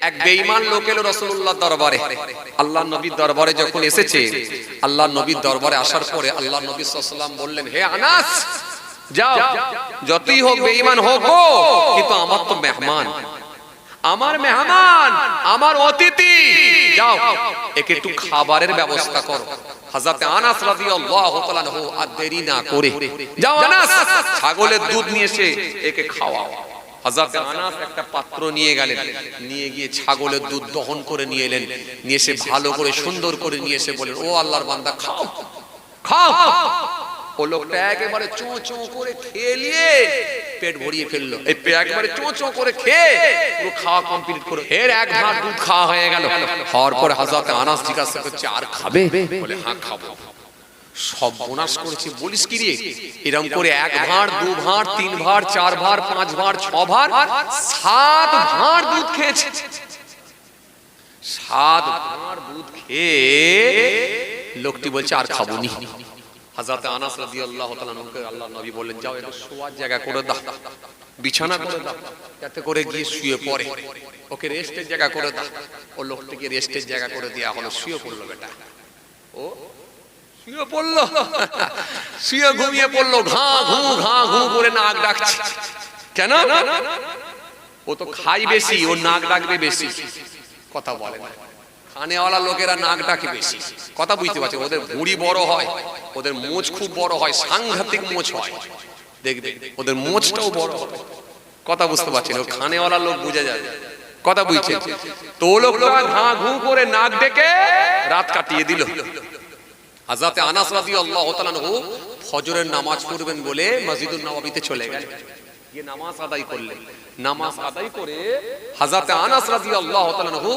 এক বেঈমান লোক এলো রাসূলুল্লাহর দরবারে। আল্লাহর নবীর দরবারে যখন এসেছে, আল্লাহর নবীর দরবারে আসার পরে আল্লাহর নবী সাল্লাল্লাহু আলাইহি ওয়াসাল্লাম বললেন, হে আনাস, যাও, যতই হোক বেঈমান হোক গো, কিন্তু আমার তো মেহমান, আমার মেহমান, আমার অতিথি, যাও একে একটু খাবারের ব্যবস্থা করো। হযরত আনাস রাদিয়াল্লাহু তাআলা আনহু আর দেরি না করে, যাও আনাস, ছাগলের দুধ নিয়ে এসে একে খাওয়াও। হযরত আনাস একটা পাত্র নিয়ে গেলেন, নিয়ে গিয়ে ছাগলের দুধ দহন করে নিয়ে এলেন, নিয়ে এসে ভালো করে সুন্দর করে নিয়ে এসে বলেন, ও আল্লাহর বান্দা, খাও খাও। ও লোকটা একেবারে চোঁ চোঁ করে খেয়ে নিয়ে পেট ভরিয়ে ফেললো। এই একেবারে চোঁ চোঁ করে খেয়ে পুরো খাওয়া কমপ্লিট করে এর এক ভাত দুধ খাওয়া হয়ে গেল। হওয়ার পরে হযরত আনাস জিজ্ঞাসা করছে, আর খাবে? বলে, হ্যাঁ খাবো। সব বোনাস করেছি বলিস কি রে? এরকম করে এক ভাঁড়, দু ভাঁড়, তিন ভাঁড়, চার ভাঁড়, পাঁচ ভাঁড়, ছ ভাঁড়, 7 ভাঁড় দুধ খেয়েছে। 7 ভাঁড় দুধ খেয়ে লোকটি বলছে, আর খাবো নি। হযরত আনাস রাদিয়াল্লাহু তাআলা আনহুকে আল্লাহর নবী বললেন, যাও একটু শোয়ার জায়গা করে দাও, বিছানা করে দাও, যাতে করে গিয়ে শুয়ে পড়ে। ওকে রেস্টের জায়গা করে দাও। ও লোকটিকে রেস্টের জায়গা করে দেয়া হলো, শুয়ে পড়লো। বেটা ও শুয়ে পড়লো, শুয়ে ঘুমিয়ে পড়লো। ঘা ঘু করে নাক ডাকছে। কেন? ও তো খাই বেশি, ও নাক ডাকবে বেশি, কথা বলে না। খানেওয়ালা লোকেরা নাক ডাকে বেশি, কথা বুঝতে পারছে। ওদের ভুঁড়ি বড় হয়, ওদের মোচ খুব বড় হয়, সাংঘাতিক মোচ হয়, দেখবে ওদের মোচটাও বড় হবে, কথা বুঝতে পারছেন। ও খানেওয়ালা লোক বুঝে যাবে, কথা বুঝছেন। তো লোকটা ঘা ঘু করে নাক ডেকে রাত কাটিয়ে দিল। হযরত আনাস রাদিয়াল্লাহু তাআলা আনহু ফজরের নামাজ পড়বেন বলে মসজিদুন নববীতে চলে গেলেন, গিয়ে নামাজ আদায় করলেন। নামাজ আদায় করে হযরত আনাস রাদিয়াল্লাহু তাআলা আনহু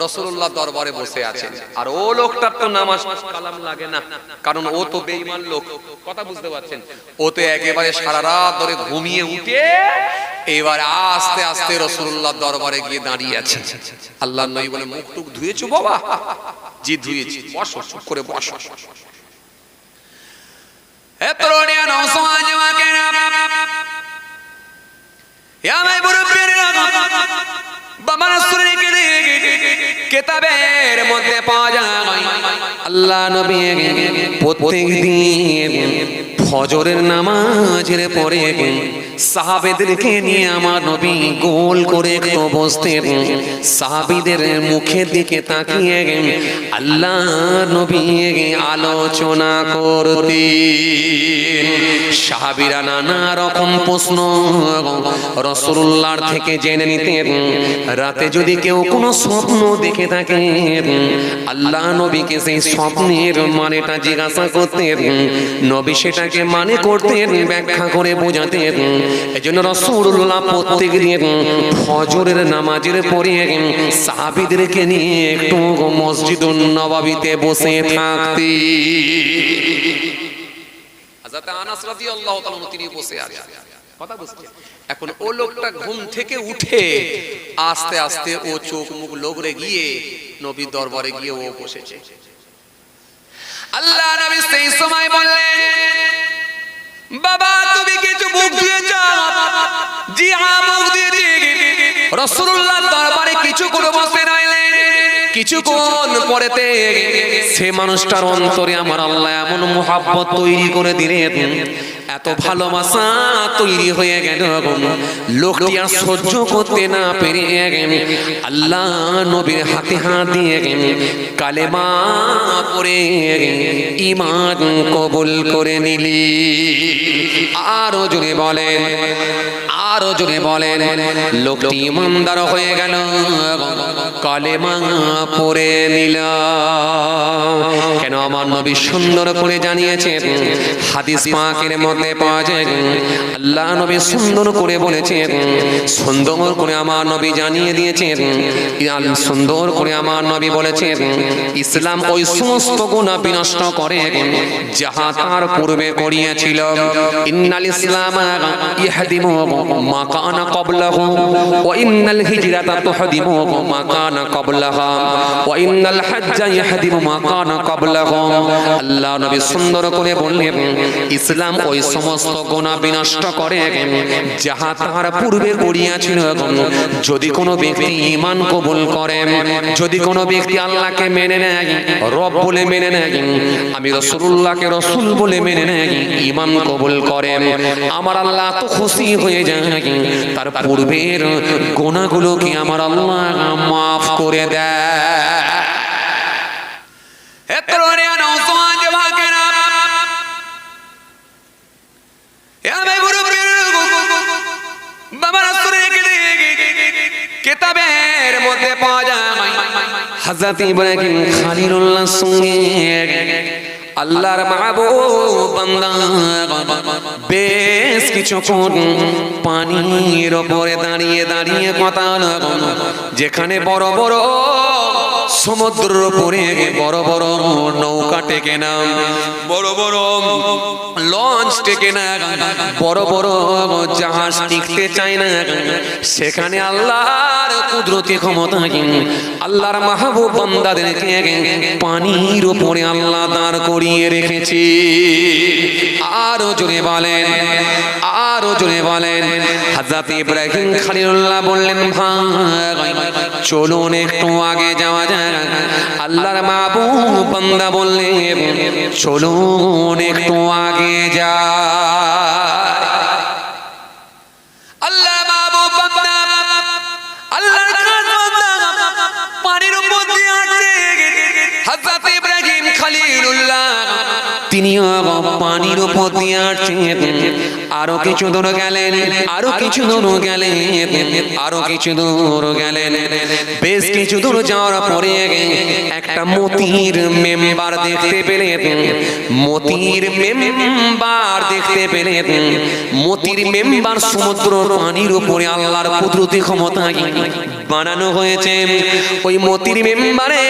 রাসূলুল্লাহর দরবারে বসে আছেন। আর ও লোকটার তো নামাজ কালাম লাগে না, কারণ ও তো বেঈমান লোক, কথা বুঝতে পারছেন। ও তো একেবারে সারা রাত ধরে ঘুমিয়ে উঠে এবার আস্তে আস্তে রাসূলুল্লাহর দরবারে গিয়ে দাঁড়িয়ে আছে। আল্লাহর নবী বলে, মুখ টুক ধুয়েছো বাবা? জি ধুয়েছি। বসো, চুপ করে বসো। এ তরুণিয়া নওজওয়ান ওয়াকেরা, ইয়া মাই মুরব্বিরা, বাবা রাসূলের কিতাবের মধ্যে পাওয়া যায় আল্লাহ নবী প্রত্যেকদিন ফজরের নামাজের পরে সাহাবেদেরকে নিয়ে আমার নবী গোল করে একটু বসতেন। সাহাবীদের মুখের দিকে তাকিয়ে আল্লাহ নবী আলোচনা করতেন। সাহাবীরা নানা রকম প্রশ্ন রাসূলুল্লাহর থেকে জেনে নিতেন। রাতে যদি কেউ কোনো স্বপ্ন দেখে থাকে, আল্লাহ নবীকে সেই স্বপ্নের মানেটা জিজ্ঞাসা করতেন। নবী সেটাকে মানে করতেন, ব্যাখ্যা করে বোঝাতেন। এজন্য রাসূলুল্লাহ প্রত্যেকদিন ফজরের নামাজের পরে সাহাবীদেরকে নিয়ে একটু মসজিদুন নববীতে বসে থাকতেন। হযরত আনাস রাদিয়াল্লাহু তাআলা তিনি বসে আছেন, কথা বুঝছেন। এখন ও লোকটা ঘুম থেকে উঠে আস্তে আস্তে ও চোখ মুখ লগড়ে গিয়ে নবীর দরবারে গিয়ে ও বসেছে। আল্লাহ নবী সেই সময় বললেন, বাবা তুমি কিছু মুখ ধুয়েছ? জি হ্যাঁ, মুখ দিয়েছি। রাসূলুল্লাহর দরবারে কিছু করে বসে রইলেন। কিছুক্ষণ পরেতে সে মানুষটার অন্তরে আমার আল্লাহ এমন মুহাব্বত তৈরি করে দিলেন, এত ভালোবাসা তৈরি হয়ে গেল, লোকটি আর সহ্য করতে না পেরে আল্লাহ নবীর হাতে হাত দিয়ে কালেমা পড়ে ঈমান কবুল করে নিলি। আরো জোরে বলেন, আরো জোরে বলেন। লোকটি ঈমানদার হয়ে গেল, কালেমা পড়ে নিল। কেন? আমার নবী সুন্দর করে জানিয়েছেন, হাদিস পাকের মধ্যে পাওয়া যায় আল্লাহ নবী সুন্দর করে বলেছেন, সুন্দর করে আমার নবী জানিয়ে দিয়েছেন, সুন্দর করে আমার নবী বলেছেন, ইসলাম ওই সমস্ত গুনাহ বিনষ্ট করে যাহা তার পূর্বে করিয়েছিল। ইন্নাল ইসলাম ইয়াহদিমু মা কানা ক্বাবলাহু ওয়া ইন্নাল হিজরাতা তুহদিমু মা কানা ক্বাবলাহা ওয়া ইন্নাল হাজ্জা ইয়াহদিমু মা কানা ক্বাবলাহু। আল্লাহ নবী সুন্দর করে বললেন ইসলাম ওই সমস্ত গুনাহ বিনষ্ট করে যাহা তার পূর্বে করিয়াছিল। যদি কোনো ব্যক্তি ঈমান কবুল করে, যদি কোনো ব্যক্তি আল্লাহকে মেনে নেয়, রব বলে মেনে নেয়, আমি রাসূলুল্লাহকে রাসূল বলে মেনে নেয়, ঈমান কবুল করে, আমার আল্লাহ তো খুশি হয়ে যায়, তার পূর্বের গুনাহগুলোকে আমার আল্লাহ মাফ করে দেয়। এতরে নওজওয়ান যুবকেরা, কিতাবের মধ্যে পাওয়া যায় হযরত ইব্রাহিম খলিলুল্লাহর সঙ্গে আল্লাহর মাহবুব বান্দা বেশ কিছুক্ষণ পানির উপরে দাঁড়িয়ে দাঁড়িয়ে কথা হলো। যেখানে বড় বড় সমুদ্রের উপরে বড় বড় নৌকা টেকে না, বড় বড় লঞ্চ টেকে না, বড় বড় জাহাজ টিকতে চায় না, সেখানে আল্লাহর কুদরতি ক্ষমতা, আল্লাহর মাহবুব বান্দাদেরকে পানির উপরে আল্লাহ দাঁড় করিয়ে রেখেছি। আরো জোরে বলেন, আরো জোরে বলেন। হযরত ইব্রাহিম খলিলুল্লাহ বললেন ভাই চলুন একটু আগে যাওয়া যায়। আল্লাহর মাহবুব বান্দা বললেন চলুন একটু আগে যাই। আল্লাহ মাহবুব বান্দা আল্লাহর বান্দা পানির উপর দিয়ে হাঁটছে। হযরত ইব্রাহিম খলিলুল্লাহ তিনিও পানির উপর দিয়ে হাঁটছেন। আরো কিছু দূর গেলেন, আরো কিছু দূর গেলেন, আরো কিছু দূর গেলেন। বেশ কিছু দূর যাওয়ার পরে একটা মতির মেম্বার দেখতে পেলেন। মতির মেম্বার দেখতে পেলেন। মতির মেম্বার সমুদ্র পানির উপরে আল্লাহর কুদরতি ক্ষমতা বানানো হয়েছে। ওই মতির মেম্বারে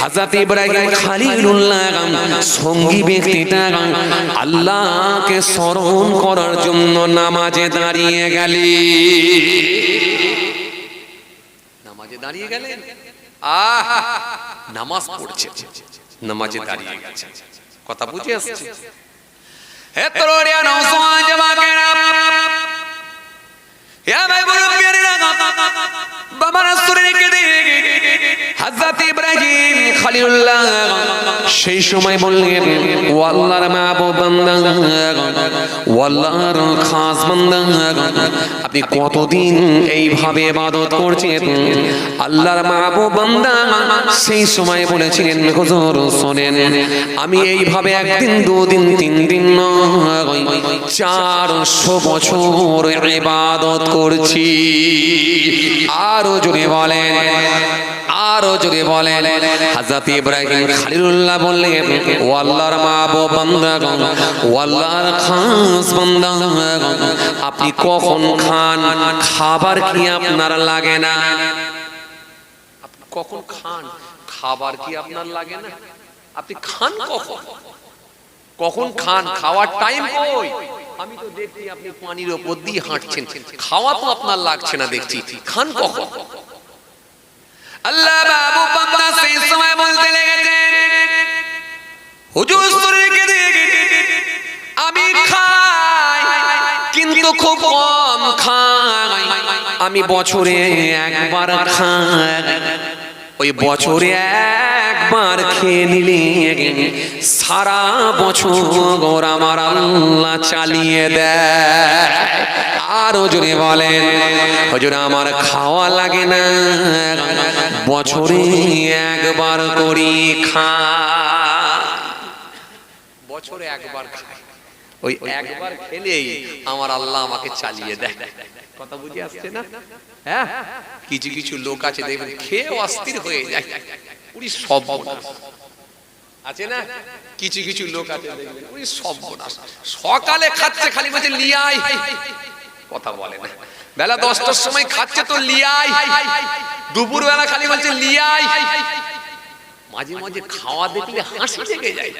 হযরত ইব্রাহিম খলিলুল্লাহ সঙ্গী ব্যক্তিটা আল্লাহকে স্মরণ করার জন্য নামাজে দাঁড়িয়ে গেলেন। নামাজে দাঁড়িয়ে গেলেন, নামাজ পড়ছে, নামাজে দাঁড়িয়ে গেছে। কথা বুঝে আসছে? হে তরুণিয়া নওজওয়ান যুবকেরা, হে ভাই মুরব্বিয়ারা, বাবা রাসূলকে দেখে হযরত ইব্রাহিম খলিলুল্লাহ সেই সময় বললেন ও আল্লাহর মাহবুব বান্দা, ও আল্লাহর খাস বান্দা, আপনি কতদিন এইভাবে ইবাদত করছেন? আল্লাহর মাহবুব বান্দা সেই সময় বলেছিলেন হুজুর শুনেন, আমি এইভাবে একদিন দুদিন তিন দিন নয় 400 বছর ইবাদত করছি। আরো জোরে বলেন, আরো জোরে বলেন। হযরত ইব্রাহিম খলিলুল্লাহ বললেন ও আল্লাহর মাহবুব বান্দা, ও আল্লাহর খাস বান্দা, আপনি কখন খান? খাবার কি আপনার লাগে না? আপনি কখন খান? খাবার কি আপনার লাগে না? আপনি খান কখন? কখন খান? খাওয়ার টাইম কই? আমি তো দেখছি আপনি পানির উপর দিয়ে হাঁটছেন, খাওয়া তো আপনার লাগছে না দেখছি, খান কখন? আল্লাহ বাবু বান্দা সেই সময় বলতে লেগেছেন হুজুর শরীরকে দেখে আমি খাই কিন্তু খুব কম খাই, আমি বছরে একবার খাই। ওই বছরে একবার খেয়ে নিলে সারা বছর আমার আল্লাহ চালিয়ে দেয়। আরো জোরে বলেন হুজুর আমার খাওয়া লাগে না, বছরে একবার করি খাই, বছরে একবার খাই, ওই একবার খেলেই আমার আল্লাহ আমাকে চালিয়ে দেয়। কথা বুঝে আসছে না? হ্যাঁ, কিছু কিছু লোক আছে দেখবেন খেয়ে অস্থির হয়ে যায়, পুরি সব আছে না? কিছু কিছু লোক আছে দেখবেন পুরি সব সকালে খাচ্ছে খালি বলছে লিয়াই, কথা বলে না। বেলা 10টার সময় খাচ্ছে তো লিয়াই, দুপুর বেলা খালি বলছে লিয়াই। মাঝে মাঝে খাওয়া দেখলে হাসি জেগে যায়,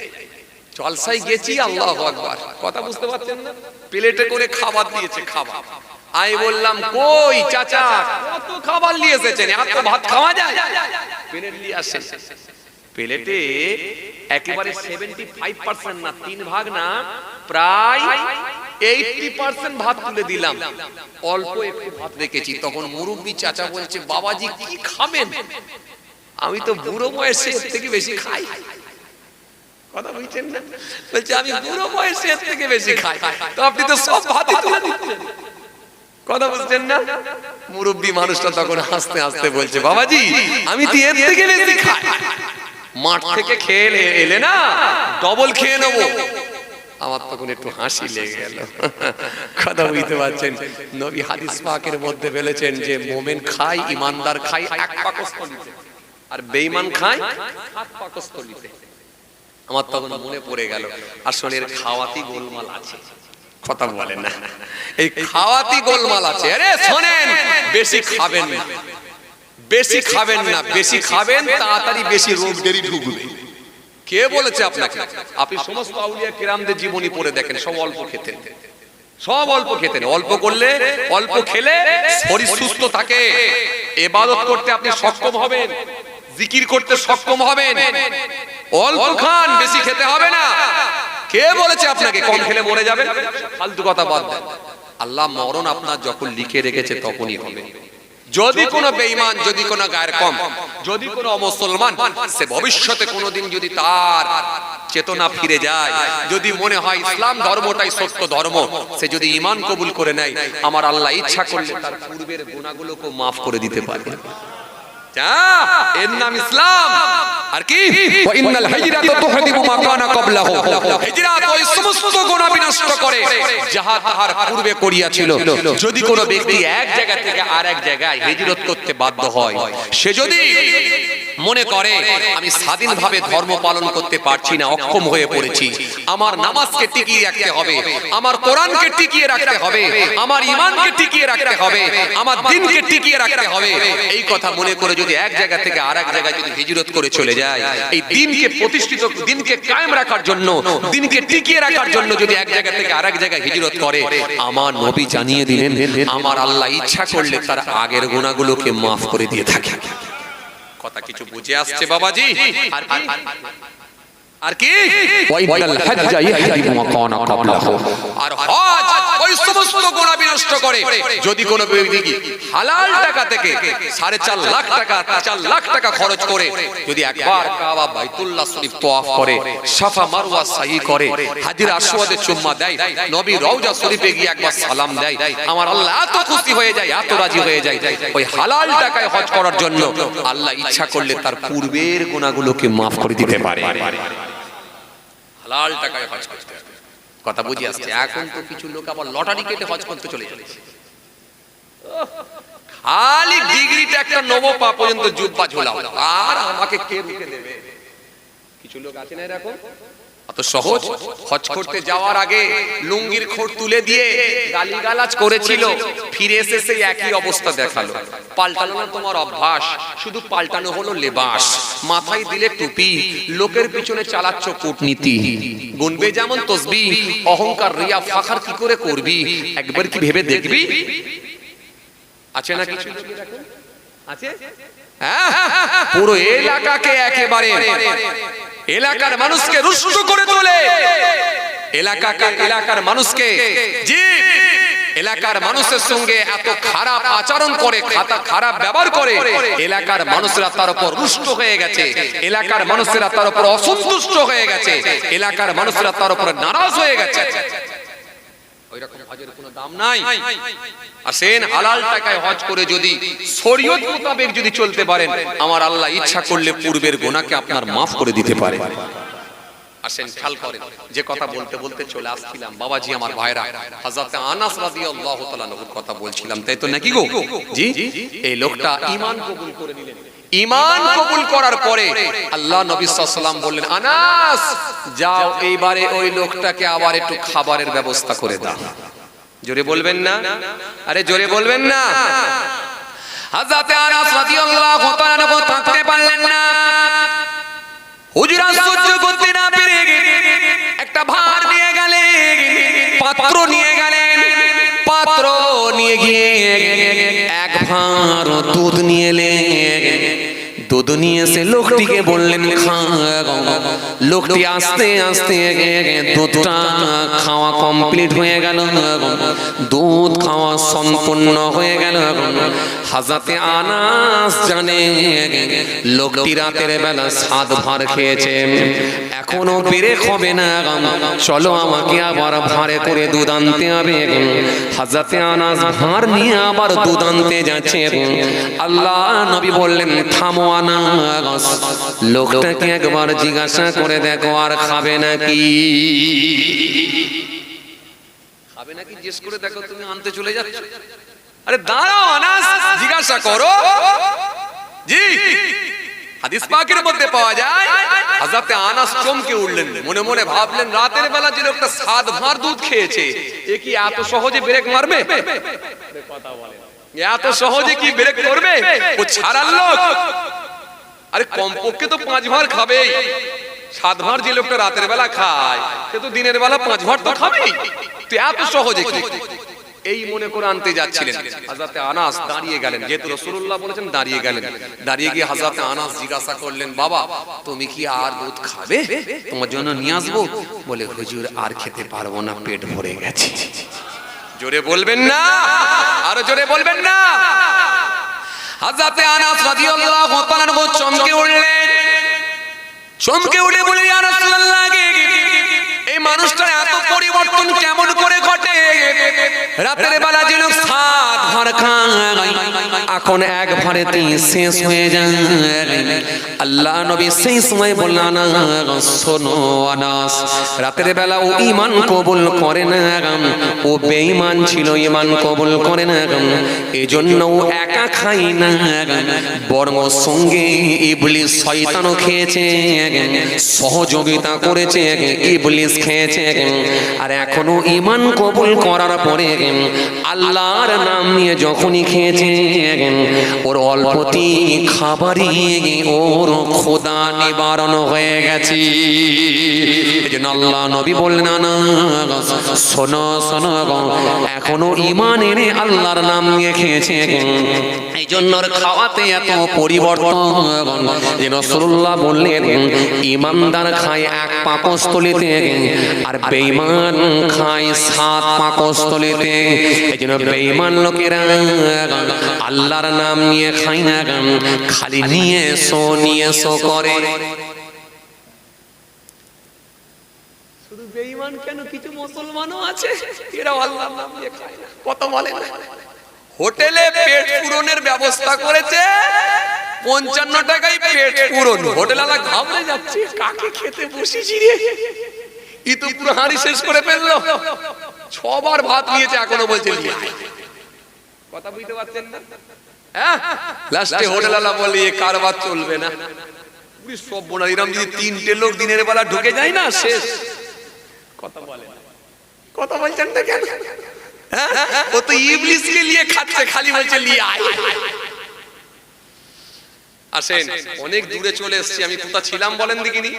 জলসায় গেছি, আল্লাহু আকবার, কথা বুঝতে পারছেন না? প্লেটে করে খাবার দিয়েছে, খাবার। আমি বললাম, কই চাচা, কত খাবার নিয়ে এসেছেন, এত ভাত খাওয়া যায়? প্লেট নিয়ে আসেন। প্লেটে একেবারে 75% না, 3 ভাগ না, প্রায় 80% ভাত তুলে দিলাম। অল্প একটু ভাত রেখেছি। তখন মুরব্বি চাচা বলছে, বাবাজি কি খাবেন? আমি তো বুড়ো বয়সে এর থেকে বেশি খাই। কথা বুঝছেন না? বলছে আমি বুড়ো বয়সে এর থেকে বেশি খাই। তো আপনি তো সব ভাতই তুলে দিচ্ছেন। কথা বুঝছেন না? মুরব্বি মানুষটা তখন হাসতে হাসতে বলছে, বাবাজি আমি তো এর থেকে বেশি খাই। মাঠ থেকে খেয়ে এলে না, ডবল খেয়ে নেবো। আমার তখন একটু হাসি লেগে গেল। কথা বুঝতে পারছেন? নবী হাদিস পাকের মধ্যে বলেছেন যে মোমেন খায়, ইমানদার খায় এক পাকস্থলীতে, আর বেঈমান খায় 7 পাকস্থলীতে। আমার তখন মনে পড়ে গেল, আসলে এর খাওয়াতি গোলমাল আছে। কথা বলেন না, এই খাওয়াতি গোলমাল আছে। আরে শোনেন, বেশি খাবেন না, বেশি খাবেন না, বেশি খাবেন তাড়াতাড়ি বেশি রোগ দেরি ঢুকবে। কে বলেছে আপনাকে? আপনি সমস্ত আউলিয়া কিরামদের জীবনী পড়ে দেখেন, সব অল্প খেতেন, সব অল্প খেতেন। অল্প করলে, অল্প খেলে শরীর সুস্থ থাকে, ইবাদত করতে আপনি সক্ষম হবেন, জিকির করতে সক্ষম হবেন। অল্প খান, বেশি খেতে হবে না। কে বলেছে আপনাকে কম খেলে মরে যাবেন? ফালতু কথা বাদ দেন। আল্লাহ মরণ আপনার যখন লিখে রেখেছে তখনই হবে। যদি কোনো বেঈমান, যদি কোনো গায়ের কম, যদি কোনো অমুসলমান সে ভবিষ্যতে কোনোদিন যদি তার চেতনা ফিরে যায়, যদি মনে হয় ইসলাম ধর্মটাই সত্য ধর্ম, সে যদি ঈমান কবুল করে নেয়, আমার আল্লাহ ইচ্ছা করলে তার পূর্বের গুনাহগুলোকে maaf করে দিতে পারে। এর নাম ইসলাম। আর কি ওয়া ইন্নাল হিজরাতা তুহদিবু মা কানা ক্বাবলাহু, হিজরত ওই সমস্ত গুনাহ বিনষ্ট করে যাহা তাহার পূর্বে করিয়াছিল। যদি কোনো ব্যক্তি এক জায়গা থেকে আরেক জায়গায় হিজরত করতে বাধ্য হয়, সে যদি মনে করে আমি স্বাধীনভাবে ধর্ম পালন করতে পারছি না, অক্ষম হয়ে পড়েছি, আমার নামাজকে টিকিয়ে রাখতে হবে, আমার কোরআনকে টিকিয়ে রাখতে হবে, আমার ঈমানকে টিকিয়ে রাখতে হবে, আমার দ্বীনকে টিকিয়ে রাখতে হবে, এই কথা মনে করে যদি এক জায়গা থেকে আরেক জায়গায় যদি হিজরত করে চলে যায়, এই দ্বীনকে প্রতিষ্ঠিত, দ্বীনকে কায়েম রাখার জন্য, দ্বীনকে টিকিয়ে রাখার জন্য যদি এক জায়গা থেকে আরেক জায়গায় হিজরত করে, আমার নবী জানিয়ে দিলেন আমার আল্লাহ ইচ্ছা করলে তার আগের গুনাহগুলোকে maaf করে দিয়ে থাকে। কথা কিছু বুঝে আসছে বাবাজি? আর কি ওয়াইদাল হজ্জা ইয়াহদিমু মা কানা ক্বাবলাহু, আর হজ ওই সমস্ত গুনাহ বিনষ্ট করে। যদি কোনো ব্যক্তি হালাল টাকা থেকে 4.5 লাখ টাকা, 4 লাখ টাকা খরচ করে যদি একবার কাবা বাইতুল্লাহ শরীফ তওয়াফ করে, সাফা মারওয়া সাই করে, হাজরে আসওয়াদে চুম্মা দেয়, নবী রওজা শরীফে গিয়ে একবার সালাম দেয়, আমার আল্লাহ এত খুশি হয়ে যায়, এত রাজি হয়ে যায়, ওই হালাল টাকায় হজ করার জন্য আল্লাহ ইচ্ছা করলে তার পূর্বের গুনাহগুলোকে maaf করে দিতে পারে। হালাল টাকায় হজ করতে হবে। কথা বুঝে আসছে? এখন তো কিছু লোক আবার লটারি কেটে হজ করতে চলে যাচ্ছে। খালি ডিগ্রিটা একটা নবো পা পর্যন্ত জুব্বা ঝোলাও, আর আমাকে কে রুখে দেবে? কিছু লোক আছে না এরকম? অত সহজ। হজ করতে যাওয়ার আগে লুঙ্গির খোঁট তুলে দিয়ে গালিগালাজ করেছিল, ফিরে এসে সেই একই অবস্থা দেখালো। পাল্টানো না তোমার অভ্যাস, শুধু পাল্টানো হলো লেবাস। মাথায় দিলে টুপি, লোকের পিছনে চালাচ্ছ কূটনীতি, গুনবে যেমন তসবিহ, অহংকার রিয়া ফাখার কি করে করবি? একবার কি ভেবে দেখবি? আছে না কিছু লোক এরকম? আছে? পুরো এলাকাকে একেবারে, এলাকার মানুষকে রুষ্ট করে তোলে, এলাকার মানুষকে, জি, এলাকার মানুষের সঙ্গে এত খারাপ আচরণ করে, খারাপ ব্যবহার করে, এলাকার মানুষরা তার উপর রুষ্ট হয়ে গেছে, এলাকার মানুষরা তার উপর অসন্তুষ্ট হয়ে গেছে, এলাকার মানুষরা তার উপর নারাজ হয়ে গেছে। ওইরকম হজের কোনো দাম নাই। আসেন, হালাল টাকায় হজ করে যদি শরীয়ত মোতাবেক যদি চলতে পারেন, আমার আল্লাহ ইচ্ছা করলে পূর্বের গুনাহকে আপনার maaf করে দিতে পারে। আসেন, খেয়াল করেন, যে কথা বলতে বলতে চলে আসছিলাম বাবাজি আমার ভাইরা, হযরত আনাস রাদিয়াল্লাহু তাআলা আনহুর কথা বলছিলাম, তাই তো নাকি গো? জি, এই লোকটা ঈমান কবুল করে নিলেন। ঈমান কবুল করার পরে আল্লাহ নবী সাল্লাল্লাহু আলাইহি ওয়াসাল্লাম বললেন, আনাস যাও এইবারে ওই লোকটাকে আবার একটু খাবারের ব্যবস্থা করে দাও। জোরে বলবেন না? আরে জোরে বলবেন না? হযরত আনাস রাদিয়াল্লাহু তাআলা আনহু থাকতে পারলেন না, হুজুর সহ্য করতে না পেরে গিয়ে এক ভাঁড় দুধ নিয়ে এলেন। দুধ নিয়ে এসে লোকটিকে বললেন খাও। লোকটি আস্তে আস্তে দুধটা খাওয়া কমপ্লিট হয়ে গেল, দুধ খাওয়া সম্পূর্ণ হয়ে গেল। হযরতে আনাস জানে লোকটি রাতের বেলা 7 ভাঁড় খেয়েছে, এখনো ব্রেক হবে না, চলো আমাকে আবার ভাঁড়ে করে দুধ আনতে হবে। হযরতে আনাস ভাঁড় নিয়ে আবার দুধ আনতে যাচ্ছে। আল্লাহ নবী বললেন থামো আনাস, লোকটাকে একবার জিজ্ঞাসা করে দেখো আর খাবে নাকি। খাবে নাকি জিজ্ঞেস করে দেখো, তুমি আনতে চলে যাচ্ছ। আরে দাঁড়াও আনাস, জিজ্ঞাসা করো। জি, হাদিস পাকের মধ্যে পাওয়া যায় হযরতে আনাস চমকে উঠলেন, মনে মনে ভাবলেন রাতের বেলা যে লোকটা 7 ভাঁড় দুধ খেয়েছে, এ কি এত সহজে ব্রেক মারবে? কথা বলে এত সহজে কি ব্রেক করবে? ও ছাড়ার লোক। আরে কমপক্ষে তো 5 ভাঁড় খাবেই। 7 ভাঁড় যে লোকটা রাতের বেলা খায়, সে তো দিনের বেলা 5 ভাঁড় তো খাবেই। তো এত সহজে কি? এই মনে করে আনতে যাচ্ছিলেন। হযরতে আনাস দাঁড়িয়ে গেলেন, যেহেতু রাসূলুল্লাহ বলেছেন দাঁড়িয়ে গেলেন। দাঁড়িয়ে গিয়ে হযরতে আনাস জিজ্ঞাসা করলেন, বাবা তুমি কি আর দুধ খাবে? তোমার জন্য নিয়ে আসবো? বলে হুজুর আর খেতে পারবো না, পেট ভরে গেছে। জোরে বলবেন না, আরো জোরে বলবেন না। হযরতে আনাস রাদিয়াল্লাহু তাআলা আনহু চমকে উঠলেন, চমকে উঠে বলে ইয়া রাসূলুল্লাহ, এই মানুষটার এত পরিবর্তন কেমন করে ঘটে? রাতের বেলা যে লোক 7 ভাঁড় খায়, এখন 1 ভাঁড়েতেই শেষ হয়ে যায়। আল্লাহ নবী সেই সময় বললেন, শোনো আনাস, রাতের বেলা ও ঈমান কবুল করে না, ও বেঈমান ছিল, ঈমান কবুল করে না, এজন্য ও একা খায় না, বরং সঙ্গে ইবলিস শয়তানও খেয়েছে, সহযোগিতা করেছে, ইবলিস খেয়েছে। আর এখনো ঈমান কবুল করার পরে আল্লাহর নাম নিয়ে যখনই খেয়েছে, ওর অল্পতি খাবারই ওর খোদা নিবারণ হয়ে গেছে। এজন্য আল্লাহ নবী বললেন, না শোনো শোনো, এখনো ঈমান এনে আল্লাহর নাম নিয়ে খেয়েছে, এই জন্য খাওয়াতে এত পরিবর্তন। যে রাসূলুল্লাহ বললেন ঈমানদার খায় 1 পাকস্থলীতে, আর বেঈমান খায় 7 পাকস্থলীতে। এজন্য বেঈমান লোকেরা আল্লাহর নাম নিয়ে খায় না, খালি নিয়ে এসো করে। শুধু বেঈমান কেন, কিছু মুসলমানও আছে এরা আল্লাহর নাম নিয়ে খায় না, কথা বলে না। হোটেলে পেট পূরণের ব্যবস্থা করেছে, 55 টাকায় পেট পূরণ। হোটেলওয়ালা ঘাবড়ে যাচ্ছে, কাকে খেতে বসেছি রে, ই তো পুরো হাঁড়ি শেষ করে ফেললো। 6 বার ভাত নিয়েছে, এখনো বলছে নিয়ে আয়। কথা বুঝতে পারছেন না? হ্যাঁ, লাস্টে হোটেলওয়ালা বলে এ কারবার চলবে না। পুরো সব বোনা এরকম যদি 3টে লোক দিনের বেলা ঢুকে যায় না, শেষ। কথা বলে না, কথা বলছেন না কেন? ও তো ইবলিসকে নিয়ে খাচ্ছে, খালি বলছে নিয়ে আয়। আসেন, অনেক দূরে চলে এসেছি। আমি কোথা ছিলাম বলেন দেখিনি?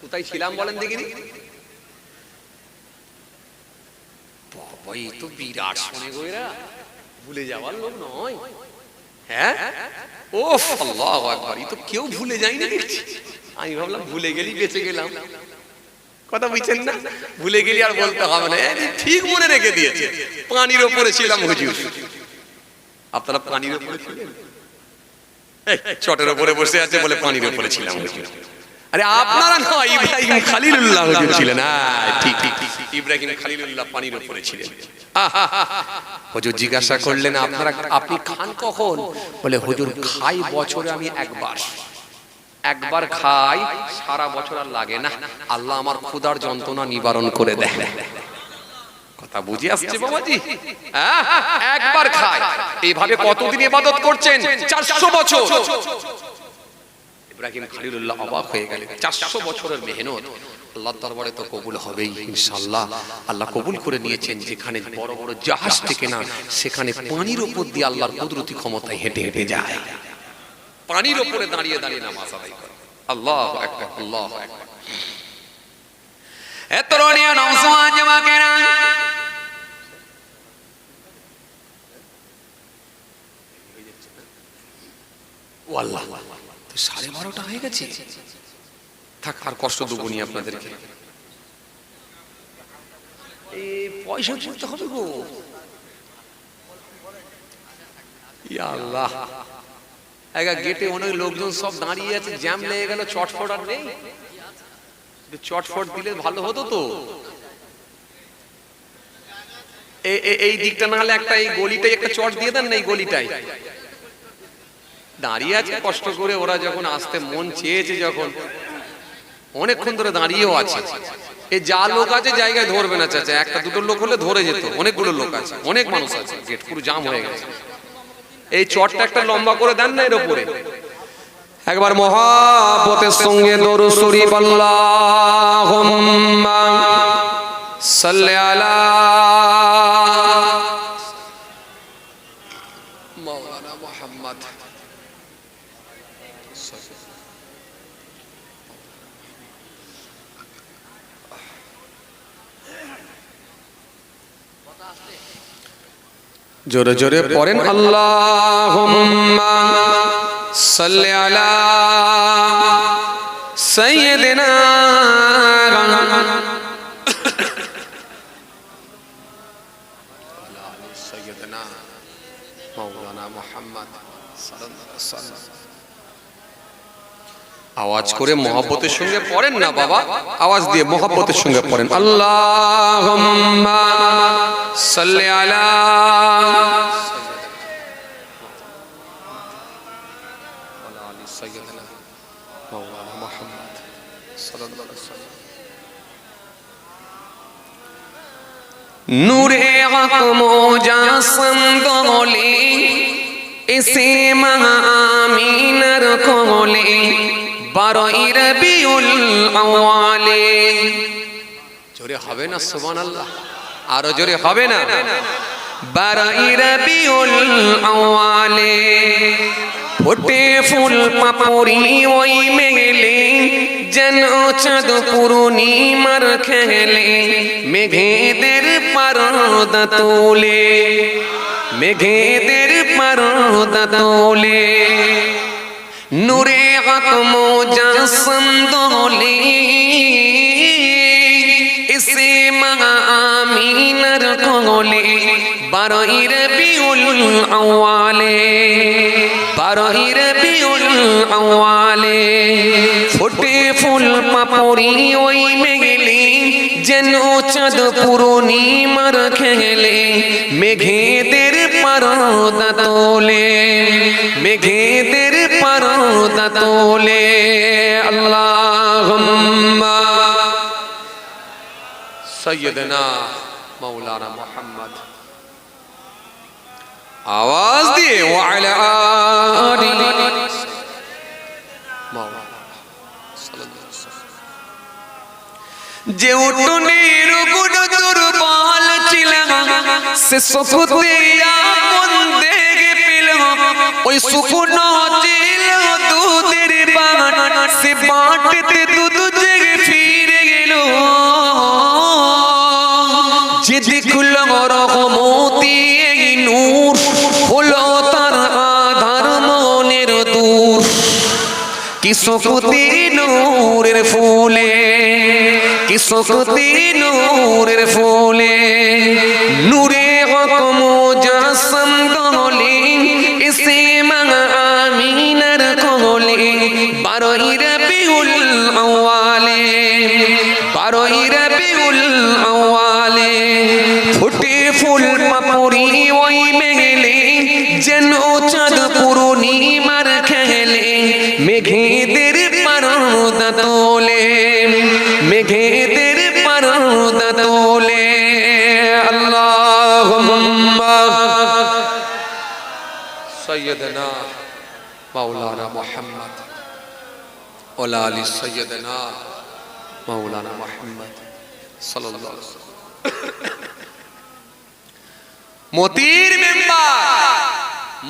কোথায় ছিলাম বলেন দেখিনি? বাবা, এই তো বিরাট শুনে গইরা, ভুলে যাওয়ার লোক নয়। হ্যাঁ, ওফ আল্লাহু আকবার, এই তো কেউ ভুলে যায় না। আমি ভাবলাম ভুলে গেলি বেঁচে গেলাম। কথা বুঝছেন না? ভুলে গেলি আর বলতে হবে না, ঠিক মনে রেখে দিয়েছে। পানির ওপরে ছিলাম হুজুর। আপনারা পানির ওপরে ছিলেন? চটের ওপরে বসে আছে বলে পানির ওপরে ছিলাম হুজুর। আরে আপনারা নয়, ইব্রাহিম খলিলুল্লাহ হুজুর ছিলেন। ঠিক ঠিক, ইব্রাহিম খলিলুল্লাহ পানির উপরে ছিলেন। হুজুর জিজ্ঞাসা করলেন, আপনি খান কখন? বলে হুজুর খাই বছরে আমি একবার খাই, সারা বছর আর লাগে না। আল্লাহ আমার ক্ষুধার যন্ত্রণা নিবারণ করে দেয়। কথা বুঝে আসছে বাবাজি? একবার খাই। এইভাবে কতদিন ইবাদত করছেন? 400 বছর। ইব্রাহিম খলিলুল্লাহ অবাক হয়ে গেলেন। 400 বছরের মেহনত আল্লাহর দরবারে তো কবুল হবেই ইনশাআল্লাহ। আল্লাহ কবুল করে নিয়েছেন। যেখানে বড় বড় জাহাজ থেকে না, সেখানে পানির উপর দিয়ে আল্লাহর কুদরতি ক্ষমতায় হেঁটে হেঁটে যায়। পানির উপরে দাঁড়িয়ে দাঁড়িয়ে নামাজ আদায় করে। আল্লাহু আকবার, আল্লাহু আকবার। এ তরুণী নওজওয়ান যুবকেরা, ও আল্লাহ, তো 12:30 হয়ে গেছে। থাক, আর কষ্ট দেবো নি আপনাদেরকে। এই পয়সা দিতে হবে গো। ইয়া আল্লাহ, একা গেটে অনেক লোকজন সব দাঁড়িয়ে আছে, জ্যাম লেগে গেল, চটফট আর নেই। চটফট দিলে ভালো হতো তো। এই দিকটা না হলে একটা, এই গলিটাই একটা চট দিয়ে দেন না, এই গলিটাই দাঁড়িয়ে আছে কষ্ট করে। ওরা যখন আসতে মন চেয়েছে, যখন অনেকক্ষণ ধরে দাঁড়িয়েও আছে, এই যা লোক আছে জায়গায় ধরবে না চাচা। একটা দুটো লোক হলে ধরে যেত, অনেকগুলো লোক আছে, অনেক মানুষ আছে, গেট পুরো জাম হয়ে গেছে। এই চটটা একটা লম্বা করে দেন না এর উপরে। একবার মহাব্বতের সঙ্গে দরুদ শরীফ আল্লাহুম্মা সাল্লি আলা মাওলানা মুহাম্মদ। জোরে জোরে পড়েন আল্লাহুম্মা সাল্লি আলা সাইয়্যিদিনা সাইয়্যিদিনা মাওলানা মুহাম্মদ সাল্লাল্লাহু আলাইহি ওয়াসাল্লাম। আওয়াজ করে মহব্বতের সঙ্গে পড়েন না বাবা, আওয়াজ দিয়ে মহব্বতের সঙ্গে পড়েন আল্লাহুম্মা সাল্লি আলা সাইয়্যিদিনা মাওলানা মুহাম্মদ সাল্লাল্লাহু আলাইহি ওয়াসাল্লাম। নূরে হক মুজাসসাম দোলে এসে মা আমিনার কোলে 12 রবিউল আউয়ালে। জোরে হবে না সুবহানাল্লাহ? আরো জোরে হবে না? 12 রবিউল আউয়ালে ফোটে ফুল পাপড়ি ওই মেঘলে, যেন চাঁদ পূর্ণিমার খেলে, মেঘেদের পর্দা তোলে, মেঘেদের পর্দা তোলে। নূরে হক মুজাসসাম দোলে এসে মা আমিনার কোলে 12 রবিউল আউয়ালে, 12 রবিউল আউয়ালে ফোটে ফুল পাপড়ি ওই মেঘলে, যেন চাঁদ পূর্ণিমার খেলে, মেঘেদের পর্দা তোলে, মেঘেদের পর্দা তোলে। আল্লাহুম্মা সাইয়্যিদিনা মাওলানা মুহাম্মদ। আওয়াজ দিয়ে ওয়া আলা আলি মাওলানা সাল্লাল্লাহু আলাইহি ওয়াসাল্লাম। যে উটনির গুণ দুর্বল ছিল, সে সুখতে আপন দেখে পেল, ওই শুকনো ছিল দুধের বাট, সে বাটতে দুধ জেগে ফিরে গেল। যে দেখল রহমতি এই নূর, হলো তার আধার মনের দূর। কি শক্তি নূরের ফুলে, কি শক্তি নূরের ফুলে। নূরে হক মুজাসসাম দোলে এসে মা আমিনার কোলে 12 রবিউল আউয়ালে, 12 রবিউল আউয়ালে ফুটে ফুল পাপড়ি ওই মেঘলে, যেন চাঁদ পূর্ণিমার খেলে, মেঘেদের পর্দা তোলে, মেঘেদের পর্দা তোলে। আল্লাহুম্মা সাইয়্যিদিনা মাওলানা মুহাম্মদ ওয়া আলি সাইয়্যিদিনা মাওলানা মুহাম্মদ সাল্লাল্লাহু আলাইহি ওয়াসাল্লাম। মতির মেম্বার,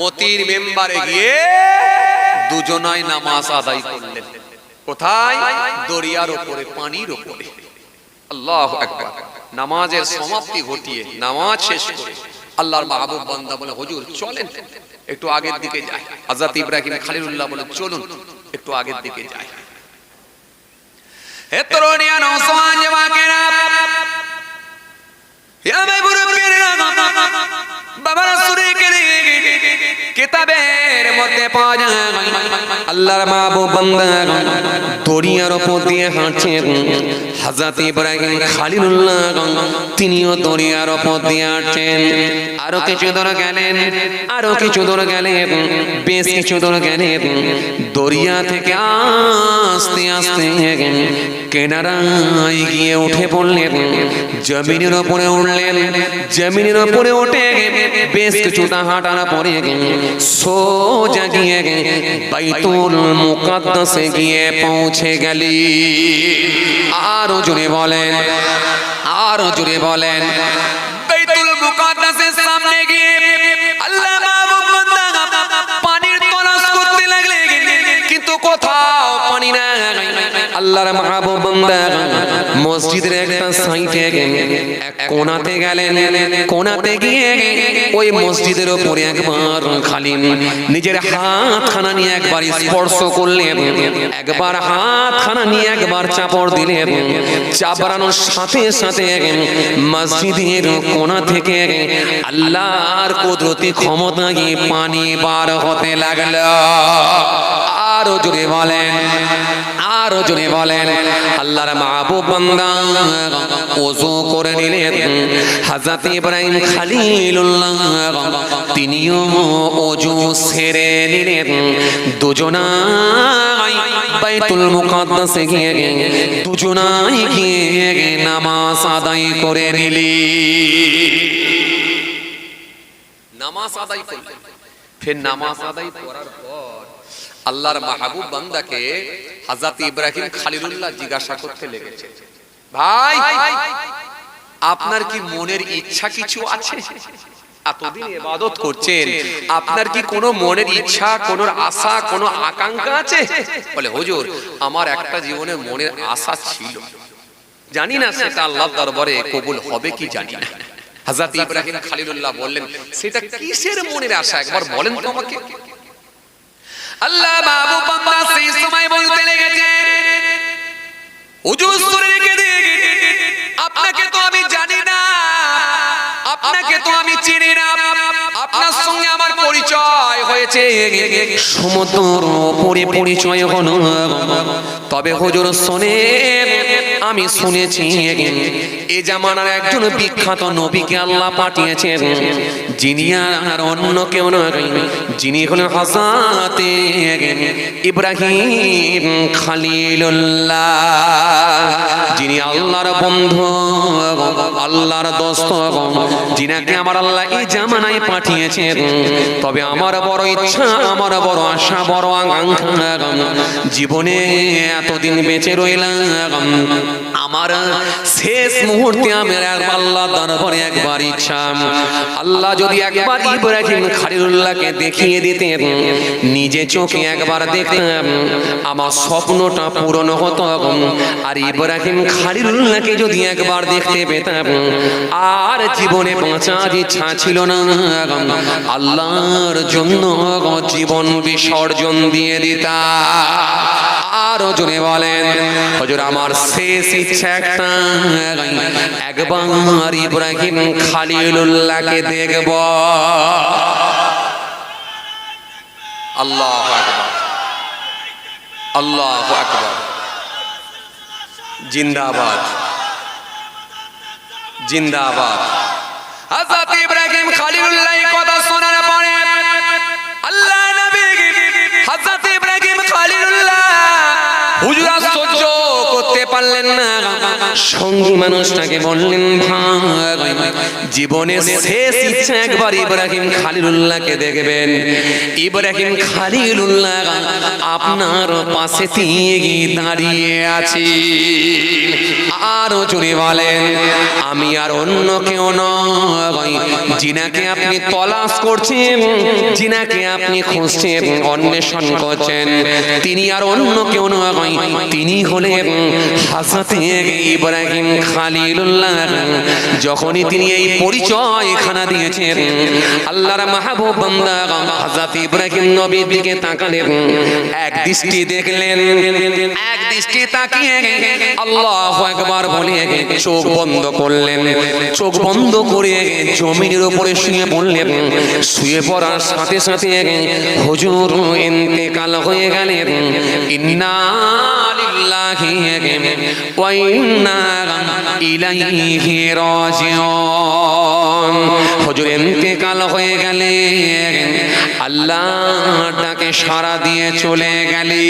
মতির মেম্বারে গিয়ে দুজনাই নামাজ আদায় করলেন। কোথায়? দরিয়ার উপরে, পানির উপরে। আল্লাহু আকবার। নামাজের সমাপ্তি ঘটিয়ে নামাজ শেষ করে আল্লাহর মাহবুব বান্দা বলে হুজুর চলেন একটু আগের দিকে যাই। হযরত ইব্রাহিম খলিলুল্লাহ বলে চলুন একটু আগের দিকে যাই। হে তরুণিয়া নওজওয়ান যুবকেরা, হে ভাই মুরব্বিরা, বাবা রাসূলের কিতাবের মধ্যে পাওয়া যায় আল্লাহর মাহবুব বান্দা দরিয়ার উপর দিয়ে হাঁটছেন। হযরত ইব্রাহিম খলিলুল্লাহ তিনিও দরিয়ার উপর দিয়ে হাঁটছেন। আরো কিছু দূর গেলেন, আরো কিছু দূর গেলেন, বেশ কিছু দূর গেলেন। দরিয়া থেকে আস্তে আস্তে কিনারায় গিয়ে উঠে পড়লেন, জমিনের উপরে উঠলেন। জমিনের উপরে উঠে বেশ কিছুটা হাঁটার পরে সোজা গিয়ে বাইতুল মুকাদ্দাসে গিয়ে পৌঁছে গেলি। আরো জোরে বলেন, আরো জোরে বলেন। বাইতুল মুকাদ্দাসের সামনে গিয়ে আল্লাহ মাহবুব বান্দা পানির তলাশ করতে লাগলেন, কিন্তু কোথাও পানি নাই। আল্লাহর মাহবুব বান্দা মসজিদের একটা সাইডে এক কোণাতে গেলেন। কোণাতে গিয়ে ওই মসজিদের উপরে একবার খালি নিজের হাতখানা নিয়ে একবার স্পর্শ করলেন, একবার হাতখানা নিয়ে একবার চাপড় দিলেন। চাপড়ানোর সাথে সাথে মসজিদের কোণা থেকে আল্লাহর কুদরতি ক্ষমতায় পানি বার হতে লাগলো। আরো জোরে বলেন, আরো জোরে বলেন। আল্লাহর মাহবুব বান্দা ওযু করে নিলেন। হযরত ইব্রাহিম খলিলুল্লাহ তিনিও ওযু সেরে নিলেন। দুজনাই বাইতুল মুকাদ্দাসে গিয়ে দুজনাই গিয়ে নামাজ আদায় করে নিলি। নামাজ আদায় করলেন। ফের নামাজ আদায় করার পর আল্লাহর মাহবুব বান্দাকে হযরত ইব্রাহিম খলিলুল্লাহ জিজ্ঞাসা করতে লেগেছে, ভাই আপনার কি মনের ইচ্ছা কিছু আছে? এতদিন ইবাদত করছেন, আপনার কি কোনো মনের ইচ্ছা, কোনো আশা, কোনো আকাঙ্ক্ষা আছে? বলে হুজুর আমার একটা জীবনে মনের আশা ছিল, জানি না সেটা আল্লাহর দরবারে কবুল হবে কি জানি না। হযরত ইব্রাহিম খলিলুল্লাহ বললেন, সেটা কিসের মনের আশা একবার বলেন তো আমাকে। আল্লাহ মাহবুব বান্দা সেই সময় বলতে লেগেছেন, হুজুর শুনে রেখে আপনাকে তো আমি জানি না, আপনাকে তো আমি চিনি না, আপনার সঙ্গে আমার পরিচয় হয়েছে সমুদ্র উপরে পরিচয় হলো। তবে হুজুর শুনেন, আমি শুনেছি এ জামানার একজন বিখ্যাত নবীকে আল্লাহ পাঠিয়েছেন, যিনি আর অন্য কেউ নয়, যিনি হলেন হযরত ইব্রাহিম খলিলুল্লাহ, যিনি আল্লাহর বন্ধু, আল্লাহর দোস্ত, যিনাকে আমার আল্লাহ এই জামানায় পাঠিয়েছেন। তবে আমার বড় ইচ্ছা, আমার বড় আশা, বড় আকাঙ্ক্ষা, জীবনে এতদিন বেঁচে রইলাম, আমার শেষ মুহূর্তে আমি আল্লাহ দরবারে একবার ইচ্ছা, আল্লাহ যদি একবার ইব্রাহিম খলিলুল্লাহকে দেখিয়ে দিতেন, নিজে চোখে একবার দেখতাম, আমার স্বপ্নটা পূরণ হতো। আর ইব্রাহিম খলিলুল্লাহকে যদি একবার দেখতে পেতাম, আর জীবনে বাঁচার ইচ্ছা ছিল না, আল্লাহর জন্য জীবন বিসর্জন দিয়ে দিতাম। আরো জোরে বলেন, হুজুর আমার শেষ ইচ্ছা একটা, একবার ইব্রাহিম খলিলুল্লাহকে দেখব। আল্লাহু আকবার, আল্লাহু আকবার, জিন্দাবাদ, জিন্দাবাদ। হযরত ইব্রাহিম খলিলুল্লাহ কথা শোনার পরে আল্লাহ নবী হযরত ইব্রাহিম খলিলুল্লাহ হুজুর সহ্য করতে পারলেন না, সঙ্গী মানুষটাকে বললেন, ভাই জীবনের শেষ ইচ্ছা একবার ইব্রাহিম খলিলুল্লাহকে দেখবেন। ইব্রাহিম খলিলুল্লাহ আপনার পাশে দাঁড়িয়ে আছে। আরো জোরে বলেন, আমি আর অন্য কেউ নই যিনাকে আপনি তলাশ করছেন, যিনাকে আপনি খুঁজছেন, অন্বেষণ করছেন, তিনি আর অন্য কেউ নয়, তিনি হলেন হযরত ইব্রাহিম খলিলুল্লাহ। যখনই তিনি এই পরিচয় খানা দিয়েছেন, আল্লাহর মাহবুব বান্দা হযরত ইব্রাহিম নবীর দিকে তাকালেন, এক দৃষ্টি দেখলেন, এক দৃষ্টি তাকিয়ে আল্লাহু আকবার বলে চোখ বন্ধ করলেন। চোখ বন্ধ করে জমিনের উপরে শুয়ে পড়লেন। শুয়ে পড়ার সাথে সাথে হুজুর ইন্তেকাল হয়ে গেলেন। ইন্না লিল্লাহি ওয়া ইন্না ইলাইহি রাজিউন। হুজুর ইন্তেকাল হয়ে গেলেন, আল্লাহর ডাকে সাড়া দিয়ে চলে গেলেন।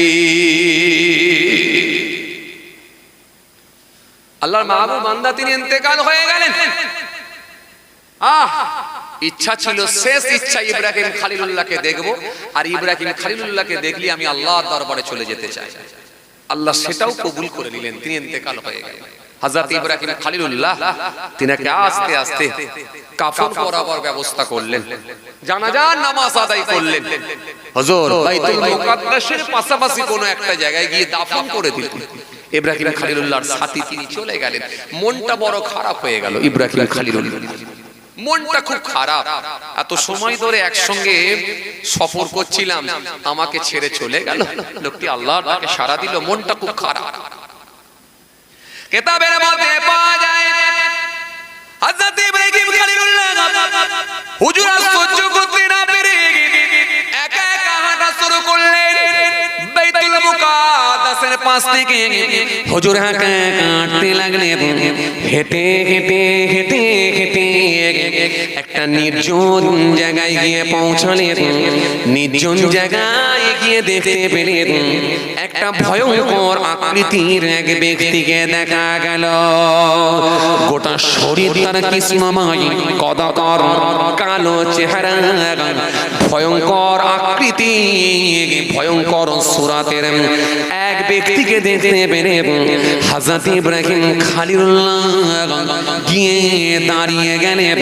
আল্লাহর মাহবুব বান্দা তিনি ইন্তেকাল হয়ে গেলেন। ইচ্ছা ছিল, শেষ ইচ্ছা ইব্রাহিম খলিলুল্লাহকে দেখব, আর ইব্রাহিম খলিলুল্লাহকে দেখলি আমি আল্লাহর দরবারে চলে যেতে চাই। আল্লাহ সেটাও কবুল করে নিলেন, তিনি ইন্তেকাল হয়ে গেলেন। হযরত ইব্রাহিম খলিলুল্লাহ তিনাকে আস্তে আস্তে কাফন পরাবার ব্যবস্থা করলেন, জানাজার নামাজ আদায় করলেন। হুজুর বাইতুল মুকাদ্দাসের পাশাপাশি কোনো একটা জায়গায় গিয়ে দাফন করে দিলেন। ইব্রাহিম খলিলুল্লাহর সাথী তিনি চলে গেলেন। মনটা বড় খারাপ হয়ে গেল ইব্রাহিম খলিলুল্লাহ, মনটা খুব খারাপ। এত সময় ধরে একসঙ্গে সফর করছিলাম, আমাকে ছেড়ে চলে গেল। লোকটি আল্লাহর ডাকে সাড়া দিল, মনটা খুব খারাপ। কিতাবের মধ্যে পাওয়া যায় হযরত ইব্রাহিম খলিলুল্লাহ হুজুর সহ্য করতে না পেরে একা একা হাঁটা শুরু করলেন। বাইতুল মুকাদ্দাসের পাশ থেকে হুজুর হাঁটতে লাগলেন। হেঁটে হেঁটে হেঁটে হেঁটে একটা নির্জন জায়গায় গিয়ে পৌঁছালেন। নির্জন জায়গায় গিয়ে দেখতে পেলেন একটা ভয়ঙ্কর আকৃতির এক ব্যক্তিকে দেখা গেল। গোটা শরীর তার কৃষ্ণময়, কদাকার কালো চেহারা, ভয়ঙ্কর আকৃতি, ভয়ঙ্কর সুরাতের এক ব্যক্তিকে দেখতে পেরে হযরত ইব্রাহিম খলিলুল্লাহ গিয়ে দাঁড়িয়ে গেলেন।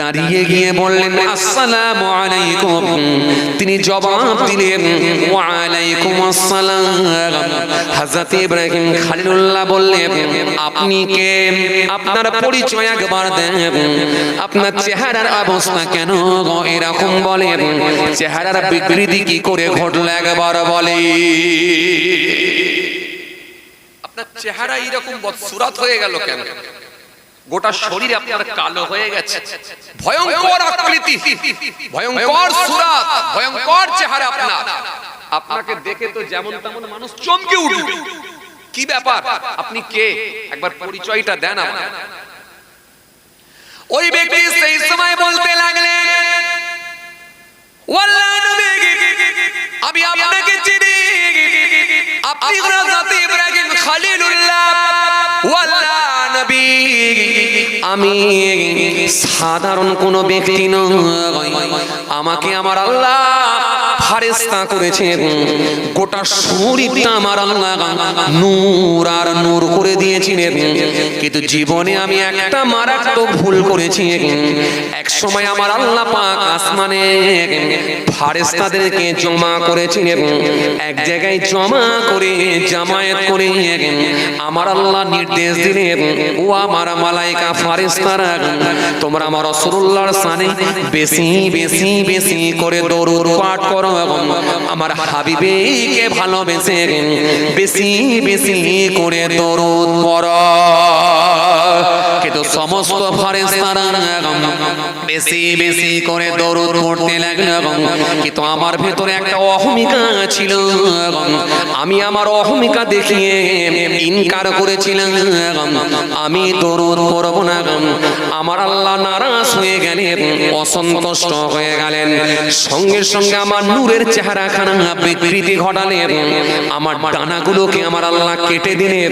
দাঁড়িয়ে গিয়ে বললেন, আসসালামু আলাইকুম। তিনি জবাব দিলেন, ওয়া আলাইকুম আসসালাম। হযরত ইব্রাহিম খলিলুল্লাহ বললেন, আপনি কে? আপনার পরিচয় একবার দেন। আপনার চেহারার অবস্থা কেন এরকম বলেন? চেহারার বিকৃতি কি করে ঘটলো একবার বলে। আপনার চেহারা এরকম বদসুরাত হয়ে গেল কেন? গোটা শরীর আপনার কালো হয়ে গেছে, ভয়ঙ্কর আকৃতি, ভয়ঙ্কর সুরাত, ভয়ঙ্কর চেহারা আপনার। আপনাকে দেখে তো যেমন তেমন মানুষ চমকে উঠবে। কি ব্যাপার, আপনি কে? একবার পরিচয়টা দেন আমাকে। ওই ব্যক্তি সেই সময় বলতে লাগলেন, ওয়াল্লাহ নবী, আমি আপনাকে চিনি, আপনি হযরত ইব্রাহিম খলিলুল্লাহ। ওয়াল্লাহ নবী, আমি সাধারণ কোনো ব্যক্তি নই, আমাকে আমার আল্লাহ ফেরেশতা করেছেন। গোটা শরীরটা আমার আল্লাহ নূর আর নূর করে দিয়েছিলেন। কিন্তু জীবনে আমি একটা মারাত্মক ভুল করেছি। এক সময় আমার আল্লাহ পাক আসমানে ফেরেশতাদেরকে জমা করেছিলেন। এক জায়গায় জমা করে জামায়াত করে আমার আল্লাহ নির্দেশ দিলেন, ও আমার মালায়েকা ফেরেশতারা, তোমরা আমার রাসূলুল্লাহর শানে বেশি বেশি বেশি করে দরুদ পাঠ করো এবং আমার হাবিবকে ভালোবেসে বেশি বেশি করে দরুদ পড়ো। কিন্তু সমস্ত ফেরেশতারা বেশি বেশি করে দরুদ পড়তে লাগলো। কিন্তু আমার ভেতরে একটা অহমিকা ছিল, আমি আমার অহমিকা দেখিয়ে ইনকার করেছিলাম, আমি দরুদ পড়ব না। আমার আল্লাহ নারাজ হয়ে গেলেন, অসন্তুষ্ট হয়ে গেলেন। সঙ্গে সঙ্গে আমার নূরের চেহারাখানা বিকৃতি ঘটালেন, আমার ডানাগুলোকে আমার আল্লাহ কেটে দিলেন,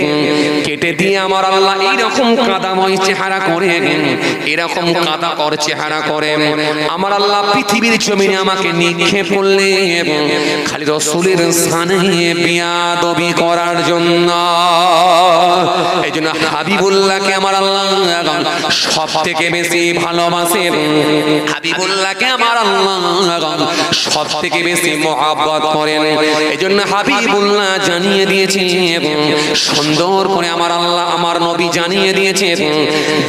কেটে দিয়ে আমার আল্লাহ এইরকম কাদাময় চেহারা করে, এরকম কাদা কর চেহারা করে আমার আল্লাহ পৃথিবীর জমিনে আমাকে নিক্ষেপ করলেন, খালি রাসূলের সানে বিয়াদবি করার জন্য। এই জন্য হাবিবুল্লাহকে আমার আল্লাহ সব থেকে বেশি ভালোবাসেন, হাবিবুল্লাহকে আমার আল্লাহ সব থেকে বেশি মহব্বত করেন। এই জন্য হাবিবুল্লাহ জানিয়ে দিয়েছে, সুন্দর করে আমার আল্লাহ আমার নবী জানিয়ে দিয়েছে,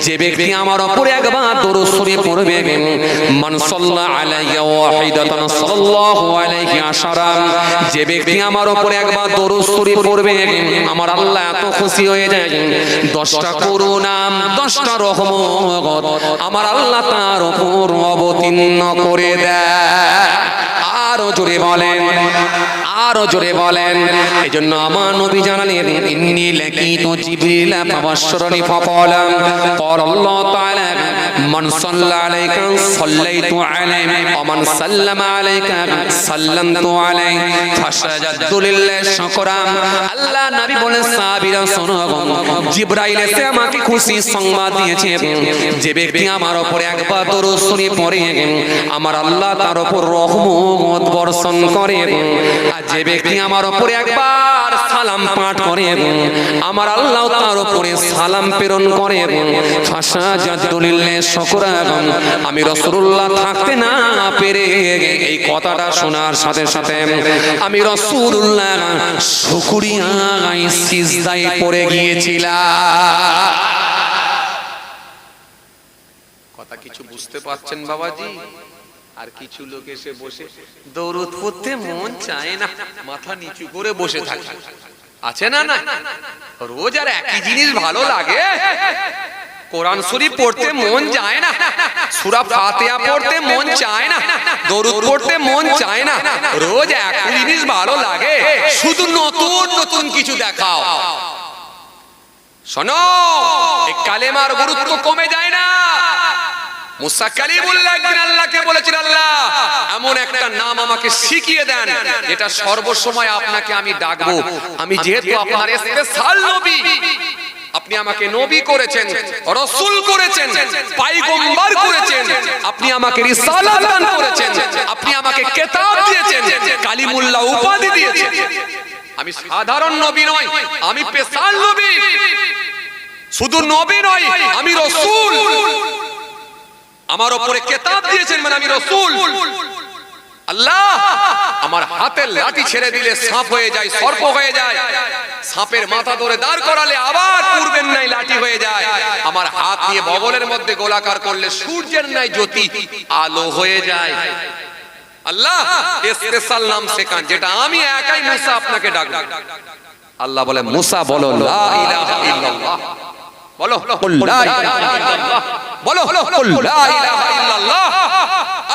যে ব্যক্তি আমার উপরে একবার দরুদ শরীফ পড়বে, মান সাল্লা আলাইহি ওয়াহিদাতান সাল্লাল্লাহু আলাইহি আশারা, যে ব্যক্তি আমার উপরে একবার দরুদ শরীফ পড়বে আমার আল্লাহ এত খুশি হয়ে যায়, 10টা করুণা 10টা রহমত আমার আল্লাহ তার উপর অবতীর্ণ করে দেয়। আরো জোরে বলেন, আরো জোরে বলেন। এই জন্য আমার নবী জানালেন, ইন্নী লাকিতু জিবরিল ফাবাশশারানি ফাকালা ক্বালা আল্লাহু তাআলা মান সাল্লা আলাইকা সাল্লাইতু আলাইহি ওয়া মান সাল্লামা আলাইকা সাল্লামতু আলাইহি ফাসাজাদতু লিল্লাহি শুকরান। আল্লাহ নবী বলেন, সাহাবীরা শোনো, জিবরাইল এসে আমাকে খুশি সংবাদ দিয়েছে, যে ব্যক্তি আমার উপরে একবার দরুদ শরীফ পড়ে আমার আল্লাহ তার উপর রহমত বর্ষণ করে, আর যে ব্যক্তি আমার উপরে একবার সালাম পাঠ করে আমার আল্লাহ তার উপরে সালাম প্রেরণ করে। ফাসাজাদতু লিল্লাহি শুকরান। আমি রাসূলুল্লাহ থাকতে না পেরে এই কথাটা শোনার সাথে সাথে আমি রাসূলুল্লাহ শুকরিয়ায় সিজদায় পড়ে গিয়েছিলাম। কথা কিছু বুঝতে পারছেন বাবাজি? আর কিছু লোক এসে বসে দরুদ পড়তে মন চায় না, মাথা নিচু করে বসে থাকে, আছে না? না, রোজ আর একই জিনিস ভালো লাগে। কোরআন শরীফ পড়তে মন চায় না, সূরা ফাতিহা পড়তে মন চায় না, দরুদ পড়তে মন চায় না, রোজ একই জিনিস ভালো লাগে, শুধু নতুন নতুন কিছু দেখাও। শোনো, এই কালেমার গুরুত্ব কমে যায় না। মুসা কালিমুল্লাহ একদিন আল্লাহকে বলেছেন, আল্লাহ এমন একটা নাম আমাকে শিখিয়ে দেন যেটা সর্বসময় আপনাকে আমি ডাকবো। আমি যেহেতু আপনার স্পেশাল নবী, আপনি আমাকে নবী করেছেন, রাসূল করেছেন, পয়গম্বর করেছেন, আপনি আমাকে রিসালাত দান করেছেন, আপনি আমাকে কিতাব দিয়েছেন, কালিমুল্লাহ উপাধি দিয়েছেন। আমি সাধারণ নবী নই, আমি স্পেশাল নবী। শুধু নবী নই, আমি রাসূল। আমার উপরে কিতাব দিয়েছেন মানে আমি রাসূল। আল্লাহ আমার হাতের লাঠি ছেড়ে দিলে সাপ হয়ে যায়, সর্প হয়ে যায়, সাপের মাথা ধরে দাঁড় করালে আবার পূর্বের ন্যায় লাঠি হয়ে যায়, আমার হাত নিয়ে বগলের মধ্যে গোলাকার করলে সূর্যের ন্যায় জ্যোতি আলো হয়ে যায়। আল্লাহ স্পেশাল নাম শেখান যেটা আমি একাই মুসা আপনাকে ডাকবো। আল্লাহ বলে, মুসা বলো লা ইলাহা ইল্লাল্লাহ, বলো লা ইলাহা ইল্লাল্লাহ, বলো লা ইলাহা ইল্লাল্লাহ।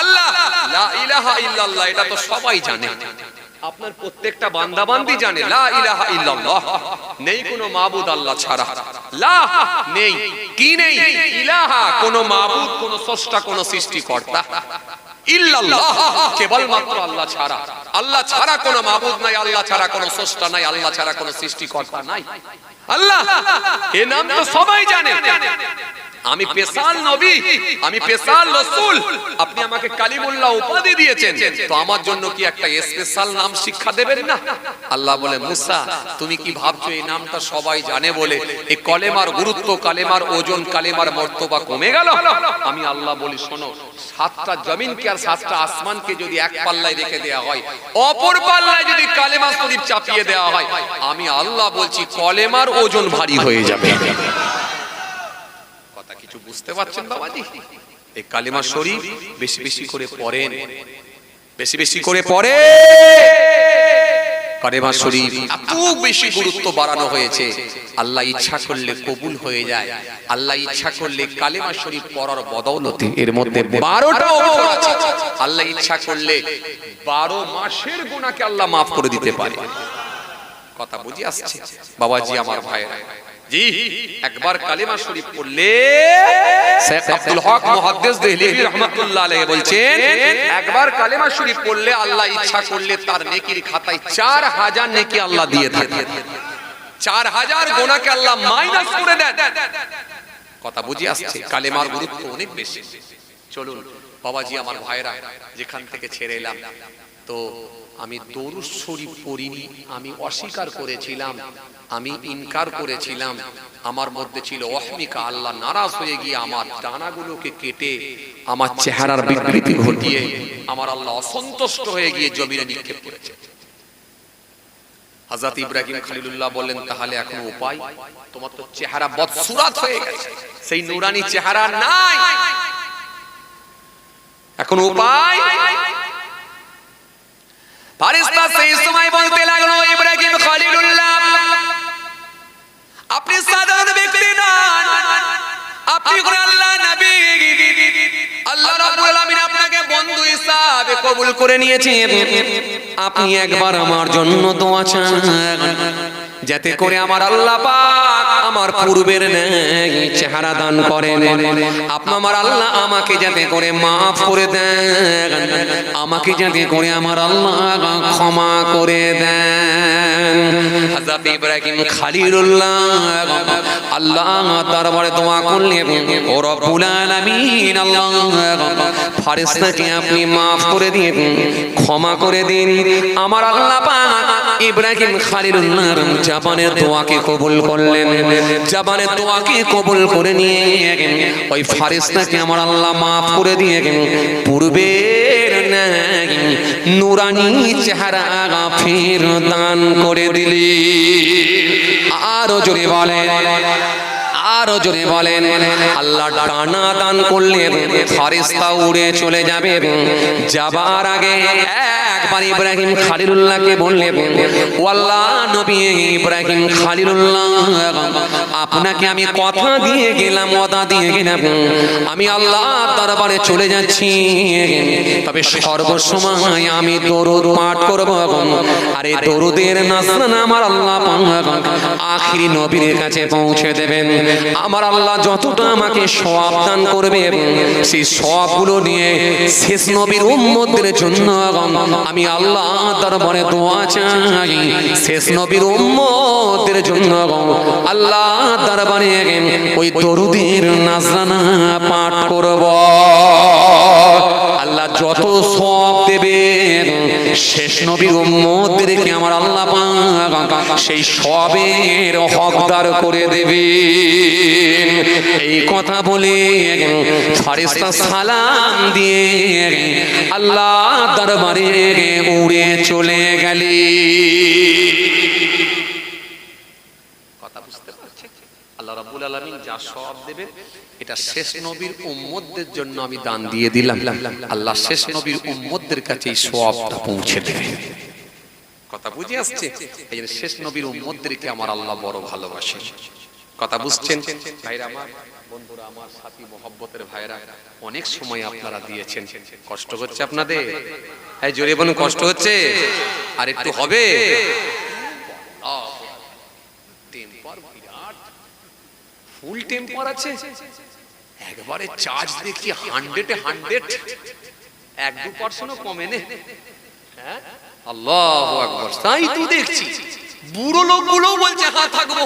আল্লাহ লা ইলাহা ইল্লাল্লাহ এটা তো সবাই জানে, আপনার প্রত্যেকটা বান্দা বান্দি জানে লা ইলাহা ইল্লাল্লাহ, নেই কোনো মাবুদ আল্লাহ ছাড়া। লা নেই, কি নেই? ইলাহা, কোনো মাবুদ, কোনো স্রষ্টা, কোনো সৃষ্টিকর্তা। ইল্লাল্লাহ কেবলমাত্র আল্লাহ ছাড়া, আল্লাহ ছাড়া কোনো মাবুদ নাই, আল্লাহ ছাড়া কোনো স্রষ্টা নাই, আল্লাহ ছাড়া কোনো সৃষ্টিকর্তা নাই। আল্লাহ এ নাম তো সবাই জানে। আমি স্পেশাল নবী, আমি স্পেশাল রাসূল, আপনি আমাকে কালিমুল্লাহ উপাধি দিয়েছেন, তো আমার জন্য কি একটা স্পেশাল নাম শিক্ষা দেবেন না? আল্লাহ বলে, মুসা তুমি কি ভাবছো এই নামটা সবাই জানে বলে এই কলেমার গুরুত্ব, কালেমার ওজন, কালেমার মর্তবা কমে গেল? আমি আল্লাহ বলি, শোনো, 7টা জমিনকে আর 7টা আসমানকে যদি এক পাল্লায় রেখে দেওয়া হয়, অপর পাল্লায় যদি কালেমা শরীফ চাপিয়ে দেওয়া হয়, আমি আল্লাহ বলছি কলেমার ওজন ভারী হয়ে যাবে। কথা কিছু বুঝতে পারছেন বাবাজি? এই কালেমা শরীফ বেশি বেশি করে পড়েন, বেশি বেশি করে পড়ে। কালেমা শরীফ এত বেশি গুরুত্ব বাড়ানো হয়েছে, আল্লাহ ইচ্ছা করলে কবুল হয়ে যায়, আল্লাহ ইচ্ছা করলে কালেমা শরীফ পড়ার বদৌলতে এর মধ্যে 12টা অক্ষর আছে, আল্লাহ ইচ্ছা করলে 12 মাসের গুনাহকে আল্লাহ maaf করে দিতে পারে। কথা বুঝি আসছে বাবাজি? আমার ভাইরা জি, একবার কালেমা শরীফ পড়লে শেখ আব্দুল হক মুহাদ্দিস দেহলভী রাহমাতুল্লাহ আলাইহি বলছেন, একবার কালেমা শরীফ পড়লে আল্লাহ ইচ্ছা করলে তার নেকির খাতায় 4000 নেকি আল্লাহ দিয়ে থাকে। 4000 গুনাহকে আল্লাহ মাইনাস করে দেন। কথা বুঝি আসছে? কালেমার গুরুত্ব অনেক বেশি। চলুন বাবাজি, আমার ভাইরা, যেখান থেকে ছেড়ে এলাম, তো আমি দরুদ শরীফ পড়িনি, আমি অস্বীকার করেছিলাম, আমি ইনকার করেছিলাম, আমার মধ্যে ছিল অহমিকা। আল্লাহ নারাজ হয়ে গিয়ে আমার ডানাগুলোকে কেটে আমার চেহারার বিকৃতি ঘটিয়ে আমার আল্লাহ অসন্তুষ্ট হয়ে গিয়ে জমিনে নিক্ষেপ করেছে। হযরত ইব্রাহিম খলিলুল্লাহ বললেন, তাহলে এখন উপায়? তোমার তো চেহারা বদসুরাত হয়ে গেছে, সেই নূরানি চেহারা নাই, এখন উপায়? ফারিস্তা সেই সময় বলতে লাগলো, ইব্রাহিম খলিলুল্লাহ, আপনি সাধারণ ব্যক্তি নন, আপনি আল্লাহ নবী। আল্লাহ রাব্বুল আলামিন আপনাকে বন্ধু হিসাবে কবুল করে নিয়েছেন। আপনি একবার আমার জন্য দোয়া চান, যাতে করে আমার আল্লাহ পাক আমার পূর্বের ন্যায় চেহারা দান করেন। আপনি আমার আল্লাহ আমাকে যাতে করে মাফ করে দেন, আমাকে যাতে করে আমার আল্লাহ ক্ষমা করে দেন। হযরত ইব্রাহিম খলিলুল্লাহ আল্লাহ দরবারে দোয়া করলেন, ও রব্বুল আলামিন, আল্লাহ ফেরেশতাকে আপনি মাফ করে দিন, ক্ষমা করে দিন। আমার আল্লাহ পাক ইব্রাহিম খলিলুল্লাহর জবানের দোয়াকে কবুল করলেন। জবানের দোয়াকে কবুল করে নিয়ে ওই ফেরেশতাকে আমার আল্লাহ মাফ করে দিয়ে পূর্বের ন্যায় নূরানি চেহারা ফের দান করে দিলি। আরো জোরে বলেন, আরো জোরে বলেন। আল্লাহ ডানা দান করলেন, ফেরেশতা উড়ে চলে যাবে। যাবার আগে একবার ইব্রাহিম খলিলুল্লাহকে বললেন, ও আল্লাহ নবী ইব্রাহিম খলিলুল্লাহ, আপনাকে আমি কথা দিয়ে গেলাম, ওয়াদা দিয়ে গেলাম, আমি আল্লাহ দরবারে চলে যাচ্ছি, তবে সর্বসময় আমি দরুদ পাঠ করব। আর এই দরুদের নাজরানা আমার আল্লাহ পাক আখিরি নবীর কাছে পৌঁছে দেবেন। আমার আল্লাহ যতটা আমাকে সওয়াব দান করবে, সেই সওয়াবগুলো নিয়ে শেষ নবীর উম্মতদের জন্য আমি আল্লাহ দরবারে দোয়া চাই। শেষ নবীর উম্মতদের জন্য আল্লাহ দরবারে ওই দরুদের নাজরানা পাঠ করব। আল্লাহ যত সওয়াব দেবেন শেষ নবীর উম্মতদেরকে আমার আল্লাহ পাক সেই সওয়াবের হকদার করে দেবে। এই কথা বলে ফেরেশতা সালাম দিয়ে আল্লাহ দরবারে উড়ে চলে গেলে। কথা বুঝতে পারছেন? আল্লাহ রাব্বুল আলামিন যা সওয়াব দেবেন, এটা শেষ নবীর উম্মতদের জন্য আমি দান দিয়ে দিলাম। আল্লাহ শেষ নবীর উম্মতদের কাছে এই সওয়াবটা পৌঁছে দেবে। কথা বুঝে আসছে? এই যে শেষ নবীর উম্মতদেরকে আমার আল্লাহ বড় ভালোবাসেন। কথা বুঝছেন ভাইরা আমার, বন্ধুরা আমার, সাথী মহব্বতের ভাইরা, অনেক সময় আপনারা দিয়েছেন। কষ্ট হচ্ছে আপনাদের? এই জোরে বলুন, কষ্ট হচ্ছে? আর একটু হবে। টেম্পার বিরাট ফুল টেম্পার আছে, একবারে চার্জ দেখি 100-এ 100, 1-2% কমে নে। হ্যাঁ, আল্লাহু আকবার। তাই তো দেখছি বুড়ো লোকগুলো বলছে হ্যাঁ থাকবো।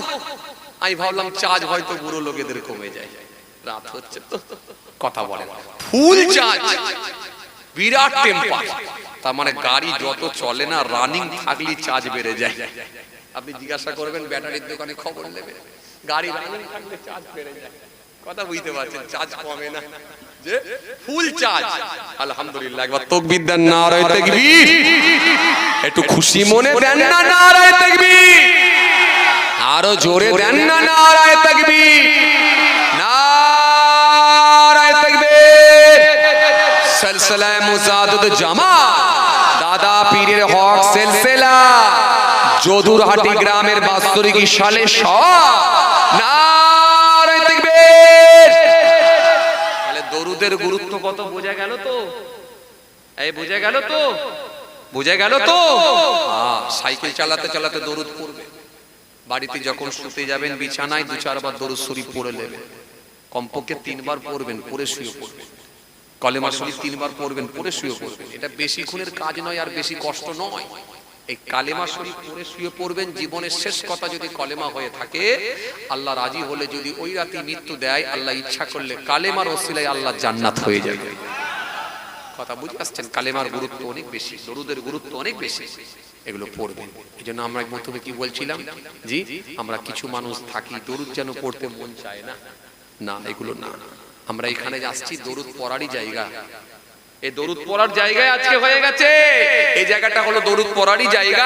আমি ভাবলাম চার্জ হয়তো বুড়ো লোকেদের কমে যায়, রাত হচ্ছে তো কথা বলে। ফুল চার্জ, বিরাট টেম্পার। তার মানে গাড়ি যত চলে না, রানিং থাকলে চার্জ বেড়ে যায়। আপনি জিজ্ঞাসা করবেন ব্যাটারির দোকানে, খবর নেবেন, গাড়ি রানিং থাকলে চার্জ বেড়ে যায়। কথা বুঝতে পারছেন? চার্জ কমে না, যে ফুল চার্জ। আলহামদুলিল্লাহ, একবার তাকবীর দেন, নারায়ে তাকবীর। একটু খুশি মনে দেন না নারায়ে তাকবীর। আরো জোরে দেন না নারায়ে তাকবীর, নারায়ে তাকবীর। সিলসিলায়ে মুজাদ্দিদ জামাত দাদা পীরের হক সিলসিলা যদুরহাটি গ্রামের বাৎসরিক সালে নারায়ে তাকবীর। তাহলে দরুদের গুরুত্ব কত বোঝা গেল তো? এই বোঝা গেল তো? বোঝা গেল তো? সাইকেল চালাতে চালাতে দরুদ পড়বে, বাড়িতে যখন শুতে যাবেন বিছানায় 2-4 বার দরুদ শরীফ পড়ে নেবেন, কমপক্ষে 3 বার পড়বেন, পড়ে শুয়ে পড়বেন। কলেমা শরীফ 3 বার পড়বেন, পড়ে শুয়ে পড়বেন। এটা বেশিক্ষণের কাজ নয় আর বেশি কষ্ট নয়। এই কালেমা শরীফ পড়ে শুয়ে পড়বেন। জীবনের শেষ কথা যদি কলেমা হয়ে থাকে, আল্লাহ রাজি হলে যদি ওই রাতে মৃত্যু দেয়, আল্লাহ ইচ্ছা করলে কালেমার ওসিলায় আল্লাহ জান্নাত হয়ে যাবে। কথা বুঝে আসছেন? কালেমার গুরুত্ব অনেক বেশি, দরুদের গুরুত্ব অনেক বেশি। এগুলো পড়বেন। এই জন্য আমরা প্রথমে কি বলছিলাম, জি আমরা কিছু মানুষ থাকি দরুদ যেন পড়তে মন চায় না, না এগুলো না। আমরা এখানে আসছি দরুদ পড়ারই জায়গা। এই দরুদ পড়ার জায়গায় আজকে হয়ে গেছে। এই জায়গাটা হলো দরুদ পড়ারই জায়গা,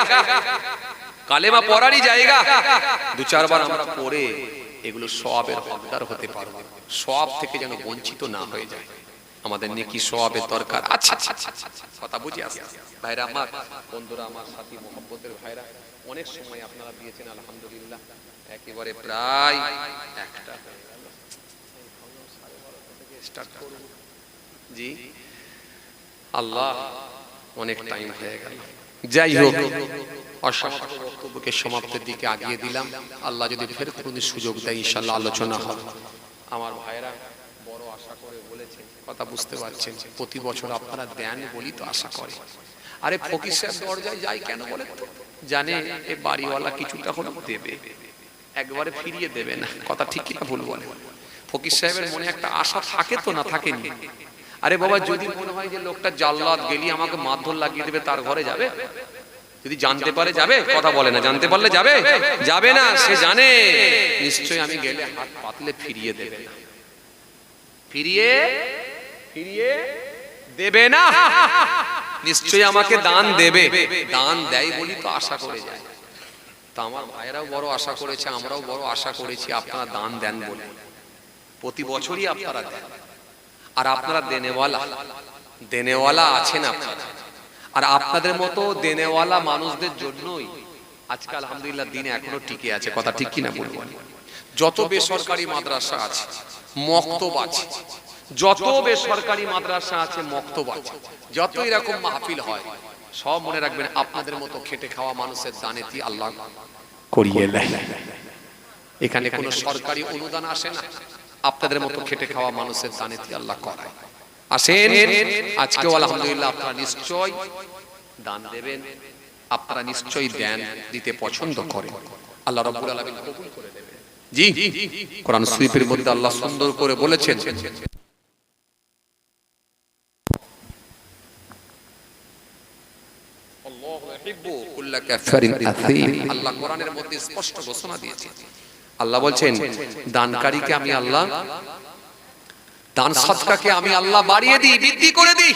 কালেমা পড়ারই জায়গা। 2-4 বার আমরা পড়ে এগুলো সওয়াবের হকদার হতে পারবো। সওয়াব থেকে যেন বঞ্চিত না হয়ে যায়। আমাদের নেকি সওয়াবের দরকার। আচ্ছা কথা বুঝে আসছে ভাইরা আমার, বন্ধুরা আমার, সাথী মোহাব্বতের ভাইরা, অনেক সময় আপনারা দিয়েছেন আলহামদুলিল্লাহ। একেবারে প্রায় একটা স্টার্ট করুন। জি আল্লাহ, অনেক টাইম হয়ে গেল। যাই হোক, অসমাপ্ত বক্তব্যকে সমাপ্তির দিকে আগিয়ে দিলাম। আল্লাহ যদি ফের কোনো সুযোগ দেয় ইনশাআল্লাহ আলোচনা হবে। আমার ভাইরা বড় আশা করে বলেছেন, কথা বুঝতে পারছেন, প্রতি বছর আপনারা দেন বলি তো আশা করে। আরে ফকির সাহেব দরজায় যাই কেন বলেন তো? জানে এ বাড়িওয়ালা কিছুটা হলেও দেবে, একবারে ফিরিয়ে দেবে না। কথা ঠিক কিনা ভুল বলে? ফকির সাহেবের মনে একটা আশা থাকে তো, না থাকেনি? আরে বাবা, যদি মনে হয় যে লোকটা জাল্লাদ গেলি আমাকে মারধর লাগিয়ে দেবে, তার ঘরে যাবে? যদি জানতে পারে যাবে? কথা বলে না। জানতে পারলে যাবে? যাবে না। সে জানে নিশ্চয়ই আমি গেলে হাত পাতলে ফিরিয়ে দেবে না, ফিরিয়ে দেবে না। নিশ্চয়ই আমাকে দান দেবে। দান দেয় বলি তো আশা করে যায়। তা আমার ভাইয়েরাও বড় আশা করেছে, আমরাও বড় আশা করেছি আপনারা দান দেন বলে। প্রতি বছরই আপনারা দেন। আর আপনারা দেনেওয়ালা আছেন আপনারা। আর আপনাদের মতো দেনেওয়ালা মানুষদের জন্যই আজকে আলহামদুলিল্লাহ দিন এখনো টিকে আছে। কথা ঠিক কিনা বলবো? যত বেসরকারি মাদ্রাসা আছে, মক্তব আছে, যত বেসরকারি মাদ্রাসা আছে, মক্তব আছে, যত এরকম মাহফিল হয়, সব মনে রাখবেন আপনাদের মতো খেটে খাওয়া মানুষের দানেতি আল্লাহ করিয়ে দেয়। এখানে কোনো সরকারি অনুদান আসে না, আপনাদের মতো খেটে খাওয়া মানুষের দানেতি আল্লাহ করায়। আসেন, আজকেও আলহামদুলিল্লাহ আপনারা নিশ্চয় দান দেবেন। আপনারা নিশ্চয়ই দেন, দিতে পছন্দ করেন। আল্লাহ রাব্বুল আলামিন কবুল করে দেবেন। জি, কোরআন শরীফের মধ্যে আল্লাহ সুন্দর করে বলেছেন, আল্লাহু ইউহিব্বু কুল্লা কাফারিন আথীম। আল্লাহ কোরআনের মধ্যে স্পষ্ট ঘোষণা দিয়েছেন। আল্লাহ বলছেন, দানকারীকে আমি আল্লাহ, দান সদকাকে আমি আল্লাহ বাড়িয়ে দিই, বৃদ্ধি করে দিই।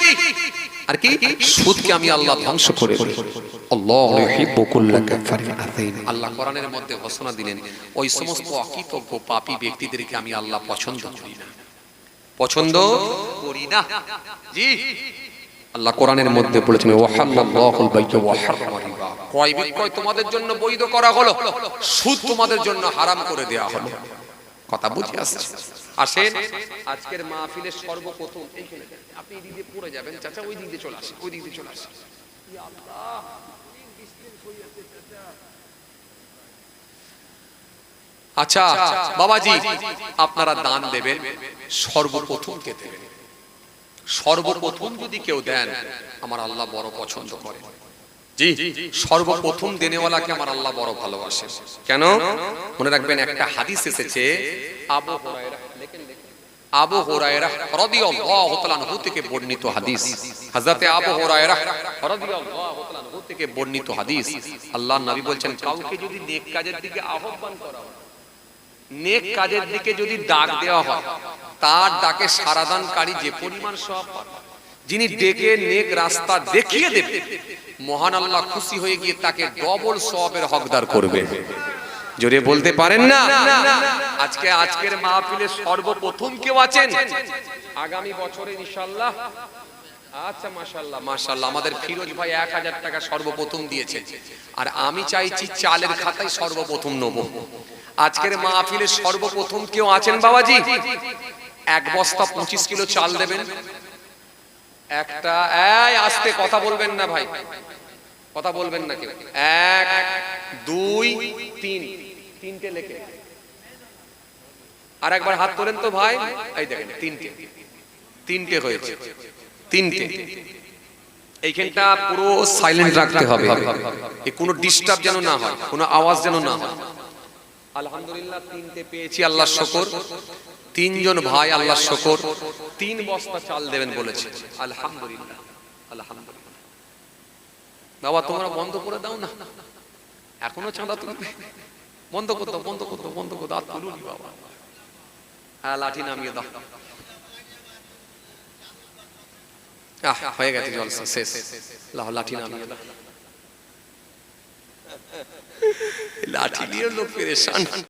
আর কি? সুদকে আমি আল্লাহ ধ্বংস করে দিই। আল্লাহু ইউহিব্বু কুল্লা কাফারিন আথীম। আল্লাহ কোরআনের মধ্যে ঘোষণা দিলেন, ওই সমস্ত অকৃতজ্ঞ পাপী ব্যক্তিদেরকে আমি আল্লাহ পছন্দ করি না, পছন্দ করি না। জি, আল্লাহ কোরআনের মধ্যে বলেছেন, ওয়াহাল্লাল্লাহুল বাই'a ওয়া হারামা রিবা। ক্রয় বিক্রয় তোমাদের জন্য বৈধ করা হলো, সুদ তোমাদের জন্য হারাম করে দেয়া হলো। কথা বুঝে আসছে? আসেন, আজকের মাহফিলের সর্বপ্রথম এইখানে আপনি এই দিকে পড়ে যাবেন, চাচা ওই দিকে চলে আসেন, ওই দিকে চলে আসেন। ইয়া আল্লাহ, আচ্ছা বাবাজি, আপনারা দান দেবেন, সর্বপ্রথম কে দেবেন? সর্বপ্রথম যদি কেউ দেন, আমার আল্লাহ বড় পছন্দ করে। জি, সর্বপ্রথম দেনেওয়ালাকে আমার আল্লাহ বড় ভালোবাসে। কেন? মনে রাখবেন, একটা হাদিস এসেছে, আবু হুরায়রা রাদিয়াল্লাহু তাআলা আনহু থেকে বর্ণিত হাদিস। হযরতে আবু হুরায়রা রাদিয়াল্লাহু তাআলা আনহু থেকে বর্ণিত হাদিস। আল্লাহর নবী বলেন, কাউকে যদি নেক কাজের দিকে আহ্বান করা হয়, নেক কাজের দিকে যদি ডাক দেওয়া হয়, তার ডাকে সাড়াদানকারী যে পরিমাণ সওয়াব পাবে, যিনি ডেকে নেক রাস্তা দেখিয়ে দেবে, মহান আল্লাহ খুশি হয়ে গিয়ে তাকে ডবল সওয়াবের হকদার করবে। জোরে বলতে পারেন না? আজকের মাহফিলে সর্বপ্রথম কেউ আছেন আগামী বছরে ইনশাআল্লাহ? আচ্ছা, মাশাআল্লাহ মাশাআল্লাহ, আমাদের ফিরোজ ভাই 1000 টাকা সর্বপ্রথম দিয়েছে। আর আমি চাইছি চালের খাতায় সর্বপ্রথম নেব। আজকের মাহফিলে সর্বপ্রথম কেউ আছেন বাবাজি? এক বস্তা 25 কিলো চাল দেবেন। একটা, এই আস্তে কথা বলবেন না ভাই, কথা বলবেন না কেউ। 1 2 3 তিনটে লেখে। আর একবার হাত তোলেন তো ভাই, এই দেখেন তিনটে হয়েছে, তিনটে। এইখানটা পুরো সাইলেন্ট রাখতে হবে, কোনো ডিস্টার্ব যেন না হয়, কোনো আওয়াজ যেন না হয়। আলহামদুলিল্লাহ তিনটে পেয়েছি, আল্লাহর শুকর। তিনজন ভাই আল্লাহর শুকর 3 বস্তা চাল দেবেন বলেছে। আলহামদুলিল্লাহ, আলহামদুলিল্লাহ। বাবা তোমরা বন্ধ করে দাও না, এখনো চাঁদা তুলবে, বন্ধ করো, বন্ধ করো, বন্ধ করো, আর তুলুন বাবা। হ্যাঁ লাঠি নামিয়ে দাও। হয়ে গেছে জলসা শেষ, লাঠি নামিয়ে দাও। লাঠি নিয়ে লোক পেরেশান।